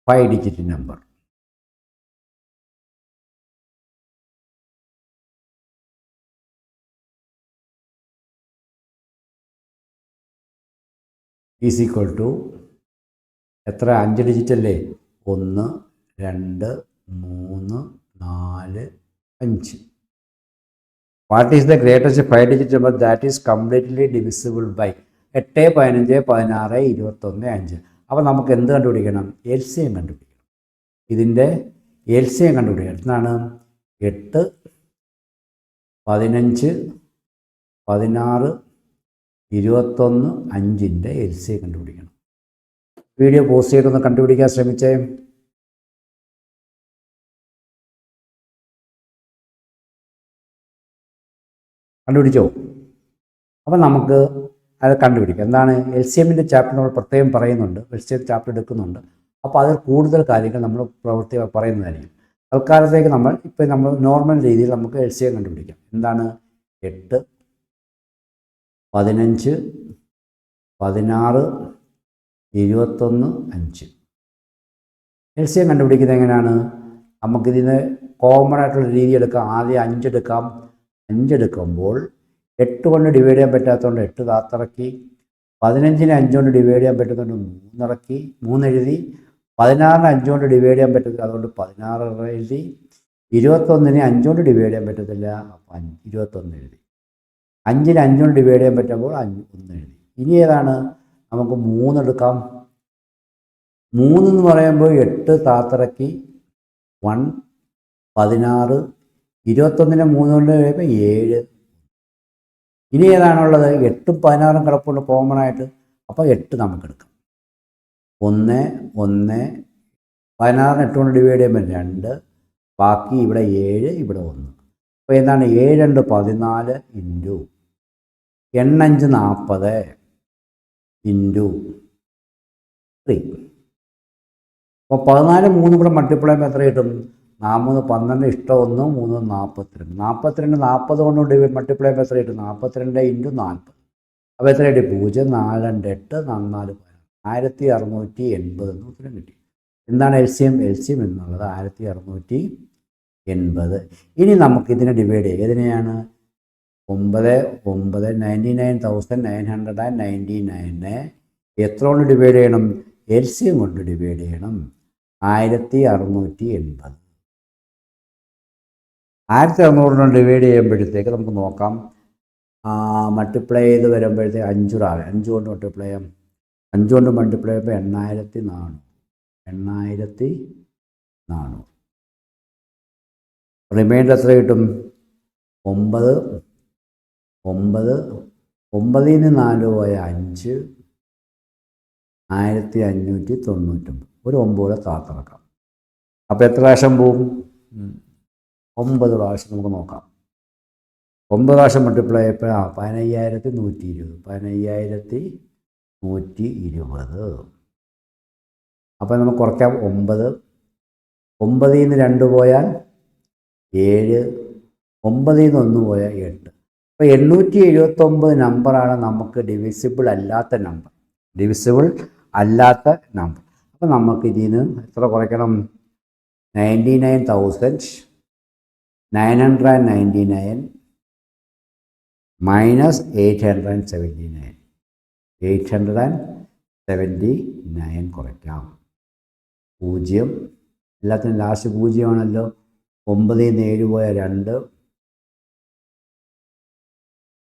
5-digit number is equal to എത്ര? 5 ഡിജിറ്റ് അല്ലേ? 1, 2, 3, 4, 5. What is the greatest 5-digit number that is completely divisible by 8, 15, 16, 21, 5. അപ്പോൾ നമുക്ക് എന്ത് കണ്ടുപിടിക്കണം? LCM കണ്ടുപിടിക്കണം. ഇതിൻ്റെ LCM കണ്ടുപിടിക്കണം. എന്താണ്? 8, 15, 16, 21, 5ൻ്റെ LCM കണ്ടുപിടിക്കണം. വീഡിയോ പോസ്റ്റ് ചെയ്തൊന്ന് കണ്ടുപിടിക്കാൻ ശ്രമിച്ചേ. കണ്ടുപിടിച്ചോ? അപ്പം നമുക്ക് അത് കണ്ടുപിടിക്കാം. എന്താണ് എൽ സി എമ്മിൻ്റെ ചാപ്റ്റർ നമ്മൾ പ്രത്യേകം പറയുന്നുണ്ട്, എൽ സി എം ചാപ്റ്റർ എടുക്കുന്നുണ്ട്. അപ്പോൾ അതിൽ കൂടുതൽ കാര്യങ്ങൾ നമ്മൾ പറയുന്നതായിരിക്കും. തൽക്കാലത്തേക്ക് നമ്മൾ നോർമൽ രീതിയിൽ നമുക്ക് എൽ സി എം കണ്ടുപിടിക്കാം. എന്താണ് 8, 15, 16, 21, 5. എൽ സി എം കണ്ടുപിടിക്കുന്നത് എങ്ങനെയാണ്? നമുക്കിതിന് കോമൺ ആയിട്ടുള്ള രീതി എടുക്കാം. ആദ്യം 5 എടുക്കാം. 5 എടുക്കുമ്പോൾ 8 കൊണ്ട് ഡിവൈഡ് ചെയ്യാൻ പറ്റാത്തതുകൊണ്ട് 8 താത്തിറക്കി, 15നെ 5 കൊണ്ട് ഡിവൈഡ് ചെയ്യാൻ പറ്റുന്നതുകൊണ്ട് 3 ഇറക്കി, 3 എഴുതി, 16നെ 5 കൊണ്ട് ഡിവൈഡ് ചെയ്യാൻ പറ്റത്തില്ല, അതുകൊണ്ട് 16 എഴുതി, 21നെ 5 കൊണ്ട് ഡിവൈഡ് ചെയ്യാൻ പറ്റത്തില്ല, അപ്പം 21 എഴുതി, 5നെ 5 കൊണ്ട് ഡിവൈഡ് ചെയ്യാൻ പറ്റുമ്പോൾ 1 എഴുതി. ഇനി ഏതാണ്? നമുക്ക് 3 എടുക്കാം. 3 എന്ന് പറയുമ്പോൾ 8 താത്തിറക്കി, 1, 16, 21നെ 3 കൊണ്ട് കഴിയുമ്പോൾ 7. ഇനി ഏതാണുള്ളത്? 8ഉം 16ഉം കിടപ്പുണ്ട് കോമൺ ആയിട്ട്. അപ്പോൾ 8 നമുക്കെടുക്കാം. 1, 1, 16ന് 8 കൊണ്ട് ഡിവൈഡ് ചെയ്യുമ്പോൾ 2, ബാക്കി ഇവിടെ 7, ഇവിടെ 1. അപ്പോൾ എന്താണ്? 7, 2, 14 ഇൻറ്റു 8, 5, 40 ഇൻറ്റു 3. അപ്പോൾ 14, 3 കൂടെ മൾട്ടിപ്ലൈ ചെയ്യുമ്പോൾ എത്ര കിട്ടും? 4, 12, ഇഷ്ടം 1, 3, 42. 42 40 കൊണ്ട് ഡിവൈഡ് മൾട്ടിപ്ലൈ ചെയ്യുമ്പോൾ എത്ര കിട്ടും? 42 ഇൻറ്റു 40. അപ്പോൾ എത്ര കിട്ടി? 0, 4, 2, 8, 4, 1680 എന്ന് ഉത്തരം കിട്ടി. എന്താണ് L C M? L C M എന്നുള്ളത് 1680. ഇനി നമുക്കിതിനെ ഡിവൈഡ് ചെയ്യാം. ഇതിനെയാണ് 9, 9, 99,999 എത്ര കൊണ്ട് ഡിവൈഡ് ചെയ്യണം? എൽ സി എം കൊണ്ട് ഡിവൈഡ് ചെയ്യണം. 1680. 1600 കൊണ്ട് ഡിവൈഡ് ചെയ്യുമ്പോഴത്തേക്ക് നമുക്ക് നോക്കാം. മൾട്ടിപ്ലൈ ചെയ്ത് വരുമ്പോഴത്തേക്ക് 5 കൊണ്ട് മൾട്ടിപ്ലൈ ചെയ്യാം. 5 കൊണ്ട് മൾട്ടിപ്ലൈ ചെയ്യുമ്പോൾ 8400. റിമൈൻഡർ എത്ര കിട്ടും? 9, 9, 9ന് 4 പോയ 5, 1599. ഒരു 9 കൂടെ താത്തിറക്കാം. അപ്പോൾ എത്ര പ്രാവശ്യം പോവും? 9 പ്രാവശ്യം നമുക്ക് നോക്കാം. 9 പ്രാവശ്യം മൾട്ടിപ്ലൈ ചെയ്യപ്പോൾ 15120. 15120. അപ്പോൾ നമുക്ക് കുറയ്ക്കാം. 9, 9ന് 2 പോയാൽ 7, 9ന് 1 പോയാൽ 8. അപ്പോൾ 879 നമ്പറാണ് നമുക്ക് ഡിവിസിബിൾ അല്ലാത്ത നമ്പർ. അപ്പോൾ നമുക്ക് ഇതിന് എത്ര കുറയ്ക്കണം? 99,999 മൈനസ് 879. 879 കുറയ്ക്കാം. 0, എല്ലാത്തിനും ലാസ്റ്റ് 0 ആണല്ലോ. 9ന് 7 പോയ 2.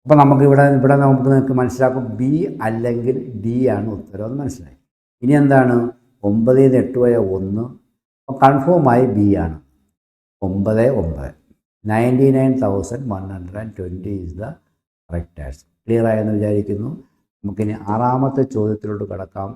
അപ്പോൾ നമുക്ക് ഇവിടെ നമുക്ക് നിങ്ങൾക്ക് മനസ്സിലാക്കും ബി അല്ലെങ്കിൽ ഡി ആണ് ഉത്തരം എന്ന് മനസ്സിലായി. ഇനി എന്താണ്? 9ന് 8 പോയ 1. അപ്പോൾ കൺഫേമായി ബി ആണ്. 9, 99,120 is the correct answer. Clear ആയെന്ന് വിചാരിക്കുന്നു. നമുക്കിനി 6ാമത്തെ ചോദ്യത്തിലോട്ട് കടക്കാം.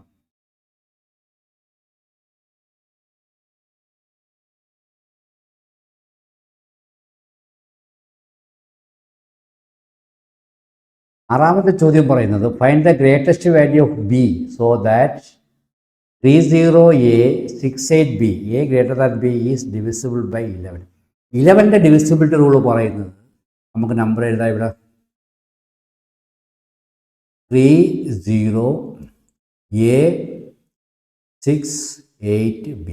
ആറാമത്തെ ചോദ്യം പറയുന്നത് find the greatest value of B so that 30A 68B A greater than B is divisible by 11. 11ൻ്റെ ഡിവിസിബിലിറ്റി റൂൾ പറയുന്നത് നമുക്ക് നമ്പർ എഴുതാം. ഇവിടെ 30A 68B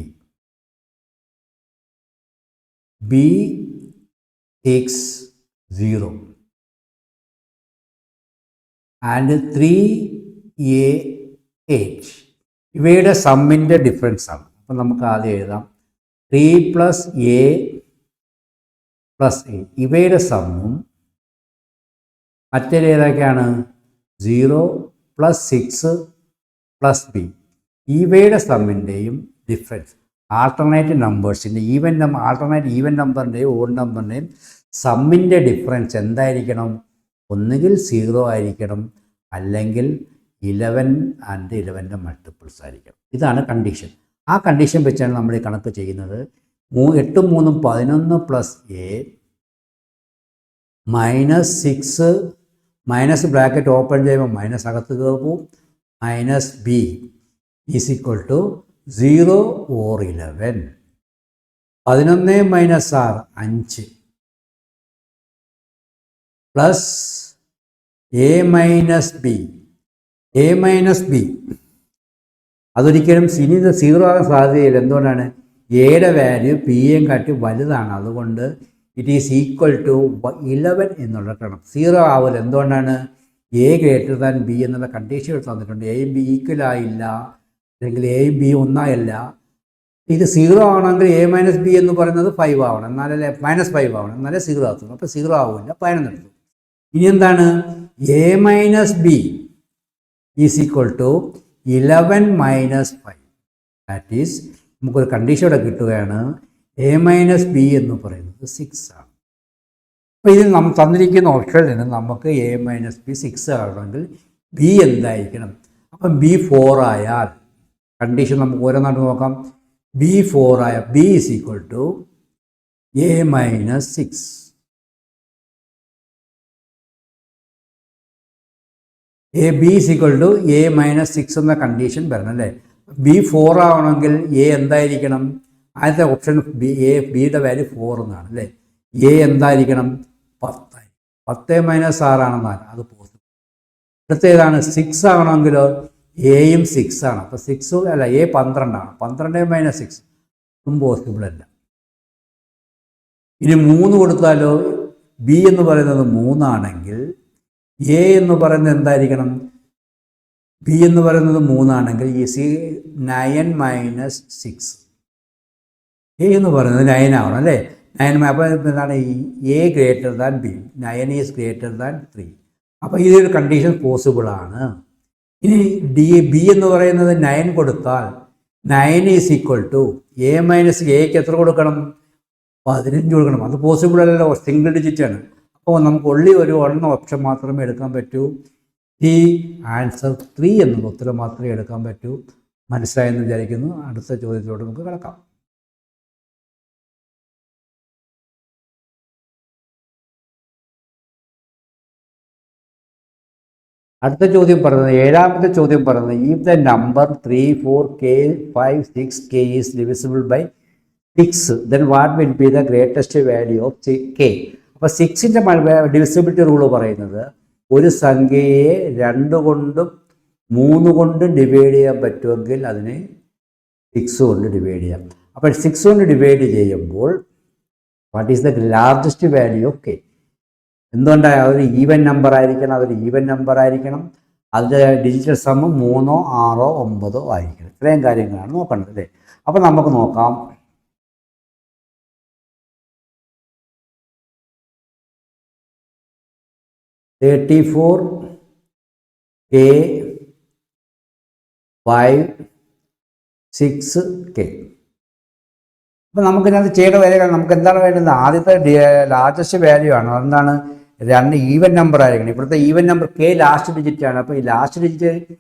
B 60 and 3A8 ഇവയുടെ സമ്മിൻ്റെ ഡിഫറൻസ് ആണ്. അപ്പം നമുക്ക് ആദ്യം എഴുതാം 3 + A + A ഇവയുടെ സമ്മും മറ്റൊരു ഏതൊക്കെയാണ് 0 + 6 + B ഇവയുടെ സമ്മിൻ്റെയും ഡിഫറൻസ്. ആൾട്ടർനേറ്റ് നമ്പേഴ്സിൻ്റെ ആൾട്ടർനേറ്റ് ഈവൻ നമ്പറിൻ്റെയും ഓഡ് നമ്പറിൻ്റെയും സമ്മിൻ്റെ ഡിഫറൻസ് എന്തായിരിക്കണം? ഒന്നുകിൽ 0 ആയിരിക്കണം, അല്ലെങ്കിൽ 11 ആൻഡ് 11ൻ്റെ മൾട്ടിപ്പിൾസ് ആയിരിക്കണം. ഇതാണ് കണ്ടീഷൻ. ആ കണ്ടീഷൻ വെച്ചാണ് നമ്മൾ ഈ കണക്ക് ചെയ്യുന്നത്. 8, 3, 11 + A -6 മൈനസ് ബ്രാക്കറ്റ് ഓപ്പൺ ചെയ്യുമ്പോൾ മൈനസ് അകത്ത് കയറും, -b is equal to 0 or 11. 11 minus 6 5 plus a minus B അതൊരിക്കലും ഇനി ഇത് 0 ആകാൻ സാധ്യതയില്ല. എന്തുകൊണ്ടാണ്? എയുടെ വാല്യൂ പിയെയും കാട്ടി വലുതാണ്. അതുകൊണ്ട് ഇറ്റ് ഈസ് ഈക്വൽ ടു 11 എന്നുള്ള ടേം. 0 ആവില്ല. എന്തുകൊണ്ടാണ്? എ ഗ്രേറ്റർ ദാൻ ബി എന്നുള്ള കണ്ടീഷൻ തന്നിട്ടുണ്ട്. എയും ബി ഈക്വൽ ആയില്ല, അല്ലെങ്കിൽ എയും ബി ഒന്നായല്ല. ഇത് 0 ആവണമെങ്കിൽ a മൈനസ് ബി എന്ന് പറയുന്നത് 5 ആവണം, എന്നാലല്ലേ -5 ആവണം, എന്നാലേ 0 ആകത്തുള്ളൂ. അപ്പോൾ 0 ആവില്ല, 11 എടുത്തു. ഇനി എന്താണ്? a minus B is equal to 11 minus 5. That is നമുക്കൊരു കണ്ടീഷൻ ഇവിടെ കിട്ടുകയാണ്. a മൈനസ് ബി എന്ന് പറയുന്നത് 6 ആണ്. അപ്പോൾ ഇതിൽ നമ്മൾ തന്നിരിക്കുന്ന ഓപ്ഷനിൽ നിന്ന് നമുക്ക് a മൈനസ് ബി 6 ആകണമെങ്കിൽ ബി എന്തായിരിക്കണം? അപ്പം ബി 4 ആയാൽ കണ്ടീഷൻ നമുക്ക് ഓരോന്നായിട്ട് നോക്കാം. ബി 4 ആയ B is equal to a minus 6. B is equal to a minus 6 എന്ന കണ്ടീഷൻ വരണം അല്ലേ. ബി 4 ആവണമെങ്കിൽ a എന്തായിരിക്കണം? ആദ്യത്തെ ഓപ്ഷൻ ബിയുടെ വാല്യൂ 4 എന്നാണ് അല്ലേ. a എന്തായിരിക്കണം? 10. 10 മൈനസ് 6 ആണ് 4, അത് പോസിബിൾ. അടുത്തേതാണ് 6 ആവണമെങ്കിലോ എയും 6 ആണ്. അപ്പോൾ 6 അല്ല, a 12 ആണ്. 12 മൈനസ് 6 ഒന്നും പോസിബിൾ അല്ല. ഇനി 3 കൊടുത്താലോ? ബി എന്ന് പറയുന്നത് 3 ആണെങ്കിൽ എ എന്ന് പറയുന്നത് എന്തായിരിക്കണം? ബി എന്ന് പറയുന്നത് 3 ആണെങ്കിൽ ഈ 9 മൈനസ് 6, എ എന്ന് പറയുന്നത് 9 ആവണം അല്ലേ. 9 അപ്പോൾ എന്താണ്? A greater than B, 9 is greater than 3. അപ്പോൾ ഇതൊരു കണ്ടീഷൻ പോസിബിൾ ആണ്. ഇനി ബി എന്ന് പറയുന്നത് 9 കൊടുത്താൽ 9 is equal to a minus എക്ക് എത്ര കൊടുക്കണം? 15 കൊടുക്കണം. അത് പോസിബിൾ അല്ലല്ലോ, സിംഗിൾ ഡിജിറ്റ് ആണ്. അപ്പോൾ നമുക്ക് ഒള്ളി ഒരു ഓപ്ഷൻ മാത്രമേ എടുക്കാൻ പറ്റൂ. ഈ ആൻസർ 3 എന്നുള്ള ഉത്തരം മാത്രമേ എടുക്കാൻ പറ്റൂ. മനസ്സിലായെന്ന് വിചാരിക്കുന്നു. അടുത്ത ചോദ്യത്തിലോട്ട് നമുക്ക് കിടക്കാം. അടുത്ത ചോദ്യം പറയുന്നത്, 7ാമത്തെ ചോദ്യം പറയുന്നത്, if the number 3, 4, k, 5, 6, k is divisible by 6, then what will be the greatest value of k? അപ്പോൾ 6ൻ്റെ ഡിവിസിബിലിറ്റി റൂള് പറയുന്നത് ഒരു സംഖ്യയെ 2 കൊണ്ടും 3 കൊണ്ടും ഡിവൈഡ് ചെയ്യാൻ പറ്റുമെങ്കിൽ അതിനെ 6 കൊണ്ട് ഡിവൈഡ് ചെയ്യാം. അപ്പോൾ 6 കൊണ്ട് ഡിവൈഡ് ചെയ്യുമ്പോൾ what is the largest value of K? എന്തുകൊണ്ടാണ്? അതൊരു ഈവൻ നമ്പർ ആയിരിക്കണം. അതിൻ്റെ ഡിജിറ്റൽ സം 3, 6, 9 ആയിരിക്കണം. ഇത്രയും കാര്യങ്ങളാണ് നോക്കേണ്ടത് അല്ലേ. അപ്പോൾ നമുക്ക് നോക്കാം. (34 k 5 6 k). അപ്പോൾ നമുക്കിതിനകത്ത് ചെയ്യേണ്ട കാര്യങ്ങൾ നമുക്ക് എന്താണ് വേണ്ടത്? ആദ്യത്തെ ലാർജസ്റ്റ് വാല്യൂ ആണ്. അതെന്താണ്? 2 ഈവൻ നമ്പർ ആയിരിക്കണം. ഇവിടുത്തെ even number K last digit ആണ്. അപ്പോൾ ഈ ലാസ്റ്റ് ഡിജിറ്റ്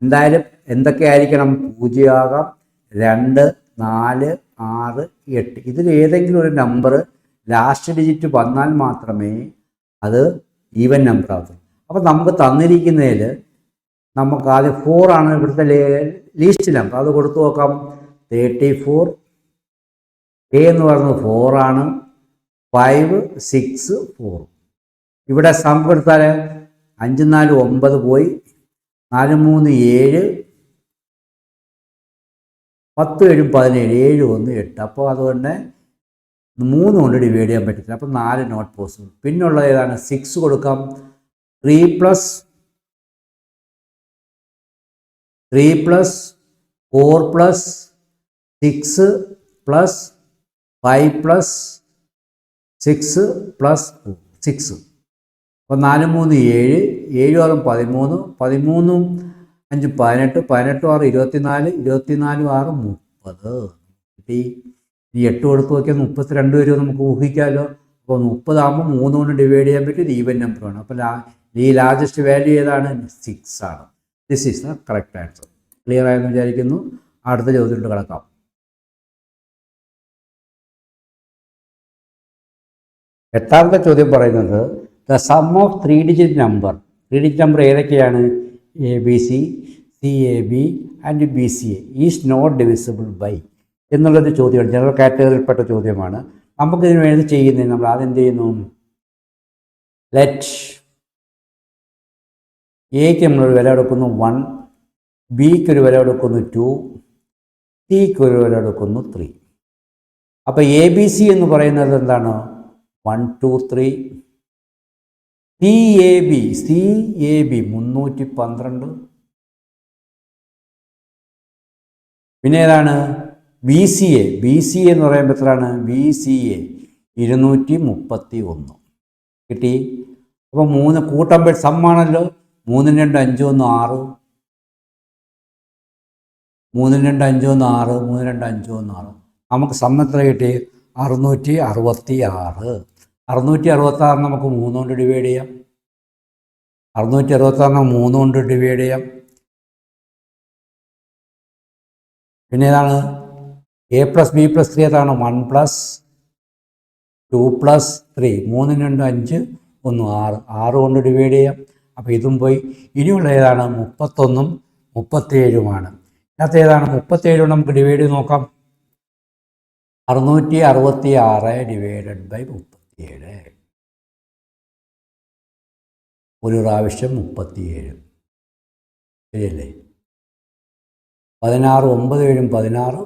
എന്തായാലും എന്തൊക്കെ ആയിരിക്കണം? 0 ആകാം, 2, 4, 6, 8. ഇതിൽ ഏതെങ്കിലും ഒരു നമ്പർ ലാസ്റ്റ് ഡിജിറ്റ് വന്നാൽ മാത്രമേ അത് ഈവൻ നമ്പർ ആകത്തുള്ളൂ. അപ്പോൾ നമുക്ക് തന്നിരിക്കുന്നതിൽ നമുക്ക് ആദ്യം 4 ആണ് ഇവിടുത്തെ ലീസ്റ്റ് നമ്പർ. അത് കൊടുത്തു നോക്കാം. 34 കെ എന്ന് പറയുന്നത് 4 ആണ്. 5 6 4. ഇവിടെ സം കൊടുത്താൽ 5 4 9 പോയി, 4 3 7, 10 7 17, 7 1 8. അപ്പോൾ അതുകൊണ്ട് 3 കൊണ്ട് ഡിവൈഡ് ചെയ്യാൻ പറ്റത്തില്ല. അപ്പോൾ 4 നോട്ട് പോസിബിൾ. പിന്നുള്ളത് ഏതാണ്? 6 കൊടുക്കാം. 3 + 4 + 6 + 5 + 6 + 6. അപ്പോൾ 4 3 7, 7 6 13, 13 5 18, 18 6 24, 24 6 30 കിട്ടി. ഈ 8 കൊടുത്ത് നോക്കിയാൽ 32 വരും നമുക്ക് ഊഹിക്കാമല്ലോ. അപ്പോൾ 30 ആകുമ്പോൾ 3 കൊണ്ട് ഡിവൈഡ് ചെയ്യാൻ പറ്റും. ഇത് ഈവൻ നമ്പറാണ്. അപ്പോൾ ഈ ലാർജസ്റ്റ് വാല്യൂ ഏതാണ്? 6 ആണ്. This is the correct answer. Clear ആയെന്ന് വിചാരിക്കുന്നു. അടുത്ത ചോദ്യത്തിലോട്ട് കിടക്കാം. 8ാമത്തെ ചോദ്യം പറയുന്നത്, the sum of 3 digit number ഏതൊക്കെയാണ്? ABC, CAB and BCA is not divisible by എന്നുള്ളൊരു ചോദ്യമാണ്. ജനറൽ കാറ്റഗറിയിൽപ്പെട്ട ചോദ്യമാണ്. നമുക്കിതിന് വേണ്ടി ചെയ്യുന്നത് നമ്മൾ ആദ്യം എന്ത് ചെയ്യുന്നു? ലെറ്റ് എക്ക് നമ്മളൊരു വില കൊടുക്കുന്നു 1, ബിക്ക് ഒരു വില കൊടുക്കുന്നു 2, സിക്ക് ഒരു വില കൊടുക്കുന്നു 3. അപ്പോൾ ABC എന്ന് പറയുന്നത് എന്താണ്? 1, 2, 3. CAB 312. പിന്നെ ഏതാണ്? BCA എന്ന് പറയുമ്പോൾ എത്രയാണ്? BCA 231 കിട്ടി. അപ്പോൾ 3 കൂട്ടുമ്പോൾ സമ്മാണല്ലോ. 3 2 5 1 6, 3 2 5 1 6, 3 2 5 1 6. നമുക്ക് സം എത്ര കിട്ടി? 666. 666 നമുക്ക് 3 കൊണ്ട് ഡിവൈഡ് ചെയ്യാം. 666 3 കൊണ്ട് ഡിവൈഡ് ചെയ്യാം. പിന്നെ ഏതാണ്? A + B + 3 ഏതാണ്? 1 + 2 + 3. 3 2 5 1 6. 6 കൊണ്ട് ഡിവൈഡ് ചെയ്യാം. അപ്പോൾ ഇതും പോയി. ഇനിയുള്ള ഏതാണ്? 31ഉം 37ഉമാണ്. ഇതിനകത്ത് ഏതാണ്? 37 കൊണ്ട് നമുക്ക് ഡിവൈഡ് ചെയ്ത് നോക്കാം. 666 ഡിവൈഡഡ് ബൈ 37. ഒരു പ്രാവശ്യം 37. ശരിയല്ലേ? 16 9 7 16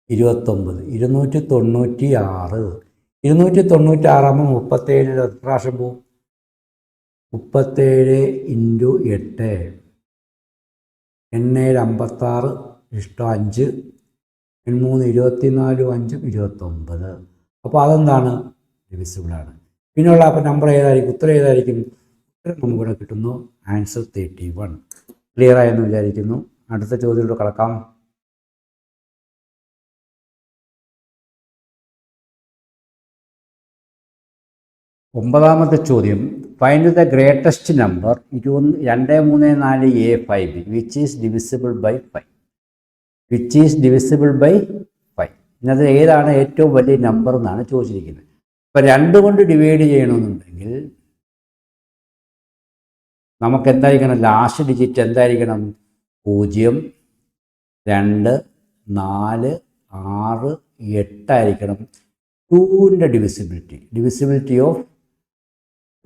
29. 296. 296 ആകുമ്പോൾ 37 എത്ര പ്രാവശ്യം പോവും? 37 × 8 8 56 5 3 24 5 29. അപ്പോൾ അതെന്താണ്? ഡിവിസിബിളാണ്. പിന്നെയുള്ള അപ്പോൾ നമ്പർ ഏതായിരിക്കും? ഉത്തരം ഏതായിരിക്കും? ഉത്തരം നമുക്കിവിടെ കിട്ടുന്നു. ആൻസർ 31. ക്ലിയർ ആയെന്ന് വിചാരിക്കുന്നു. അടുത്ത ചോദ്യത്തിലൂടെ കടക്കാം. ഒമ്പതാമത്തെ ചോദ്യം, find the greatest number 2 3 4 A 5B which is divisible by 5. ഇന്നത് ഏതാണ് ഏറ്റവും വലിയ നമ്പർ എന്നാണ് ചോദിച്ചിരിക്കുന്നത്. ഇപ്പം 2 കൊണ്ട് ഡിവൈഡ് ചെയ്യണമെന്നുണ്ടെങ്കിൽ നമുക്ക് എന്തായിരിക്കണം? ലാസ്റ്റ് ഡിജിറ്റ് എന്തായിരിക്കണം? 0 2 4 6 8 ആയിരിക്കണം. 2ൻ്റെ ഡിവിസിബിലിറ്റി ഓഫ്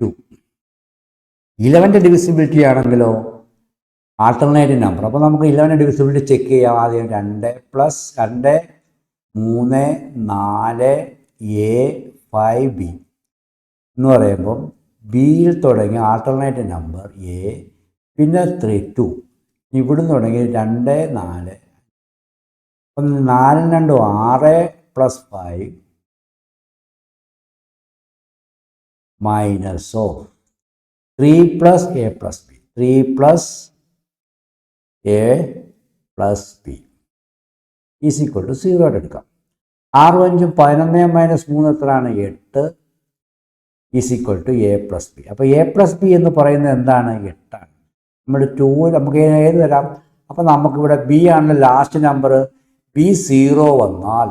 2. 11ൻ്റെ ഡിവിസിബിലിറ്റി ആണെങ്കിലോ ആൾട്ടർനേറ്റീവ് നമ്പർ. അപ്പോൾ നമുക്ക് 11ൻ്റെ ഡിവിസിബിലിറ്റി ചെക്ക് ചെയ്യാം. ആദ്യം 2 + 2 3 4 A 5B എന്ന് പറയുമ്പം ബിയിൽ തുടങ്ങി ആൾട്ടർനേറ്റീവ് നമ്പർ A, പിന്നെ 3 2. ഇവിടുന്ന് തുടങ്ങി 2 4. അപ്പം 4 2 6 + 5 minus of 3 + A + B. 3 + A + B is equal to 0 എടുക്കാം. 6 5 11 - 3 എത്രയാണ്? 8 is equal to A + B. അപ്പോൾ A + B എന്ന് പറയുന്നത് എന്താണ്? 8 ആണ്. നമ്മൾ 2 നമുക്ക് ഏത് തരാം? അപ്പോൾ നമുക്കിവിടെ B ആണ് ലാസ്റ്റ് നമ്പർ. B 0 വന്നാൽ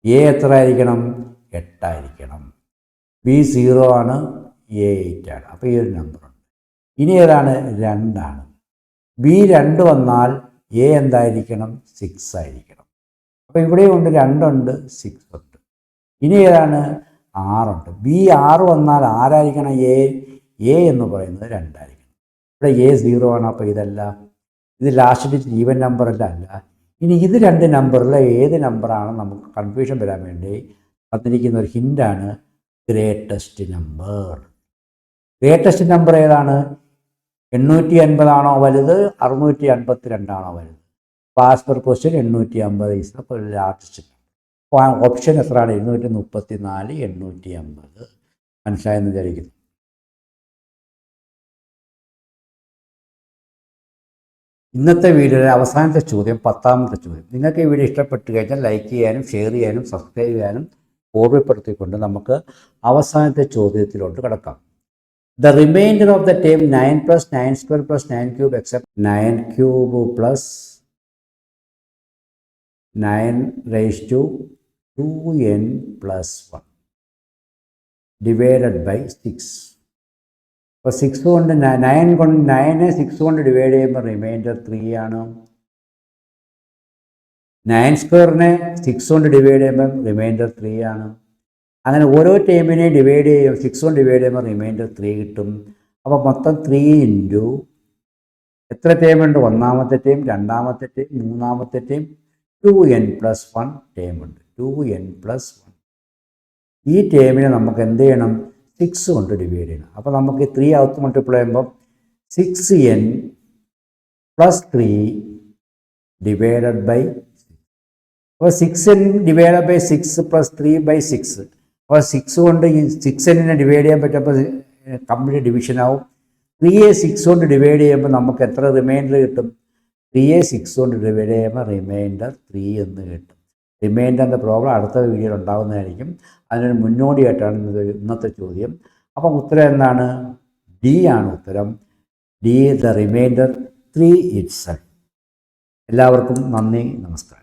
A എത്ര ആയിരിക്കണം? 8 ആയിരിക്കണം. B 0 ആണ്, A 8 ആണ്. അപ്പോൾ ഈ ഒരു നമ്പറുണ്ട്. ഇനി ഏതാണ്? 2 ആണ്. B 2 വന്നാൽ A എന്തായിരിക്കണം? 6 ആയിരിക്കണം. അപ്പോൾ ഇവിടെയുണ്ട് 2 ഉണ്ട്, 6 ഉണ്ട്. ഇനി ഏതാണ്? 6 ഉണ്ട്. B 6 വന്നാൽ ആരായിരിക്കണം? A എന്ന് പറയുന്നത് 2 ആയിരിക്കണം. ഇവിടെ A 0 ആണ്. അപ്പോൾ ഇതല്ല. ഇത് ലാസ്റ്റ് ഡിജിറ്റ് ഈവൻ നമ്പറല്ല. ഇനി ഇത് 2 നമ്പറിൽ ഏത് നമ്പറാണ്? നമുക്ക് കൺഫ്യൂഷൻ വരാൻ വേണ്ടി തന്നിരിക്കുന്ന ഒരു ഹിൻ്റാണ് ഗ്രേറ്റസ്റ്റ് നമ്പർ. ഗ്രേറ്റസ്റ്റ് നമ്പർ ഏതാണ്? 850 ആണോ വലുത്? 652 ആണോ വലുത്? Pass per question 850 is the largest. Option എത്രയാണ്? 234 850. മനസ്സിലായെന്ന് വിചാരിക്കുന്നു. ഇന്നത്തെ വീഡിയോയിലെ അവസാനത്തെ ചോദ്യം, 10ാമത്തെ ചോദ്യം. നിങ്ങൾക്ക് ഈ വീഡിയോ ഇഷ്ടപ്പെട്ട് കഴിഞ്ഞാൽ ലൈക്ക് ചെയ്യാനും ഷെയർ ചെയ്യാനും സബ്സ്ക്രൈബ് ചെയ്യാനും ഓർമ്മപ്പെടുത്തിക്കൊണ്ട് നമുക്ക് അവസാനത്തെ ചോദ്യത്തിലോട്ട് കിടക്കാം. The remainder of the term 9 + 9² + 9³ except 9³ + 9 raised to 2n + 1. Divided by 6. അപ്പോൾ 6 കൊണ്ട് 9 6 കൊണ്ട് ഡിവൈഡ് ചെയ്യുമ്പോൾ റിമൈൻഡർ 3 ആണ്. 9 സ്ക്വയറിനെ 6 കൊണ്ട് ഡിവൈഡ് ചെയ്യുമ്പോൾ റിമൈൻഡർ 3 ആണ്. അങ്ങനെ ഓരോ ടേമിനെ ഡിവൈഡ് ചെയ്യും 6 കൊണ്ട് ഡിവൈഡ് ചെയ്യുമ്പോൾ റിമൈൻഡർ 3 കിട്ടും. അപ്പോൾ മൊത്തം 3 ഇൻറ്റു എത്ര ടേമുണ്ട്? ഒന്നാമത്തെ ടേം, രണ്ടാമത്തെ ടേം, മൂന്നാമത്തെ ടേം, 2n+1 ടേമുണ്ട്. 2n+1 ഈ ടേമിനെ നമുക്ക് എന്ത് ചെയ്യണം? 6 കൊണ്ട് ഡിവൈഡ് ചെയ്യണം. അപ്പോൾ നമുക്ക് 3 അകത്ത് മൾട്ടിപ്ലൈ ചെയ്യുമ്പോൾ 6n+3 ഡിവൈഡഡ് ബൈ 6. അപ്പോൾ 6n ഡിവൈഡഡ് ബൈ 6 + 3/6. അപ്പോൾ 6 കൊണ്ട് ഈ 6n ഡിവൈഡ് ചെയ്യാൻ പറ്റുമ്പോൾ കംപ്ലീറ്റ് ഡിവിഷൻ ആവും. 3യെ 6 കൊണ്ട് ഡിവൈഡ് ചെയ്യുമ്പോൾ നമുക്ക് എത്ര റിമൈൻഡർ കിട്ടും? 3യെ 6 കൊണ്ട് ഡിവൈഡ് ചെയ്യുമ്പോൾ റിമൈൻഡർ 3 എന്ന് കിട്ടും. റിമൈൻഡറിൻ്റെ പ്രോബ്ലം അടുത്ത വീഡിയോയിൽ ഉണ്ടാകുന്നതായിരിക്കും. അതിനൊരു മുന്നോടിയായിട്ടാണ് ഇന്നത്തെ ചോദ്യം. അപ്പം ഉത്തരം എന്താണ്? ഡി ആണ് ഉത്തരം. D the reminder 3 itself. എല്ലാവർക്കും നന്ദി, നമസ്കാരം.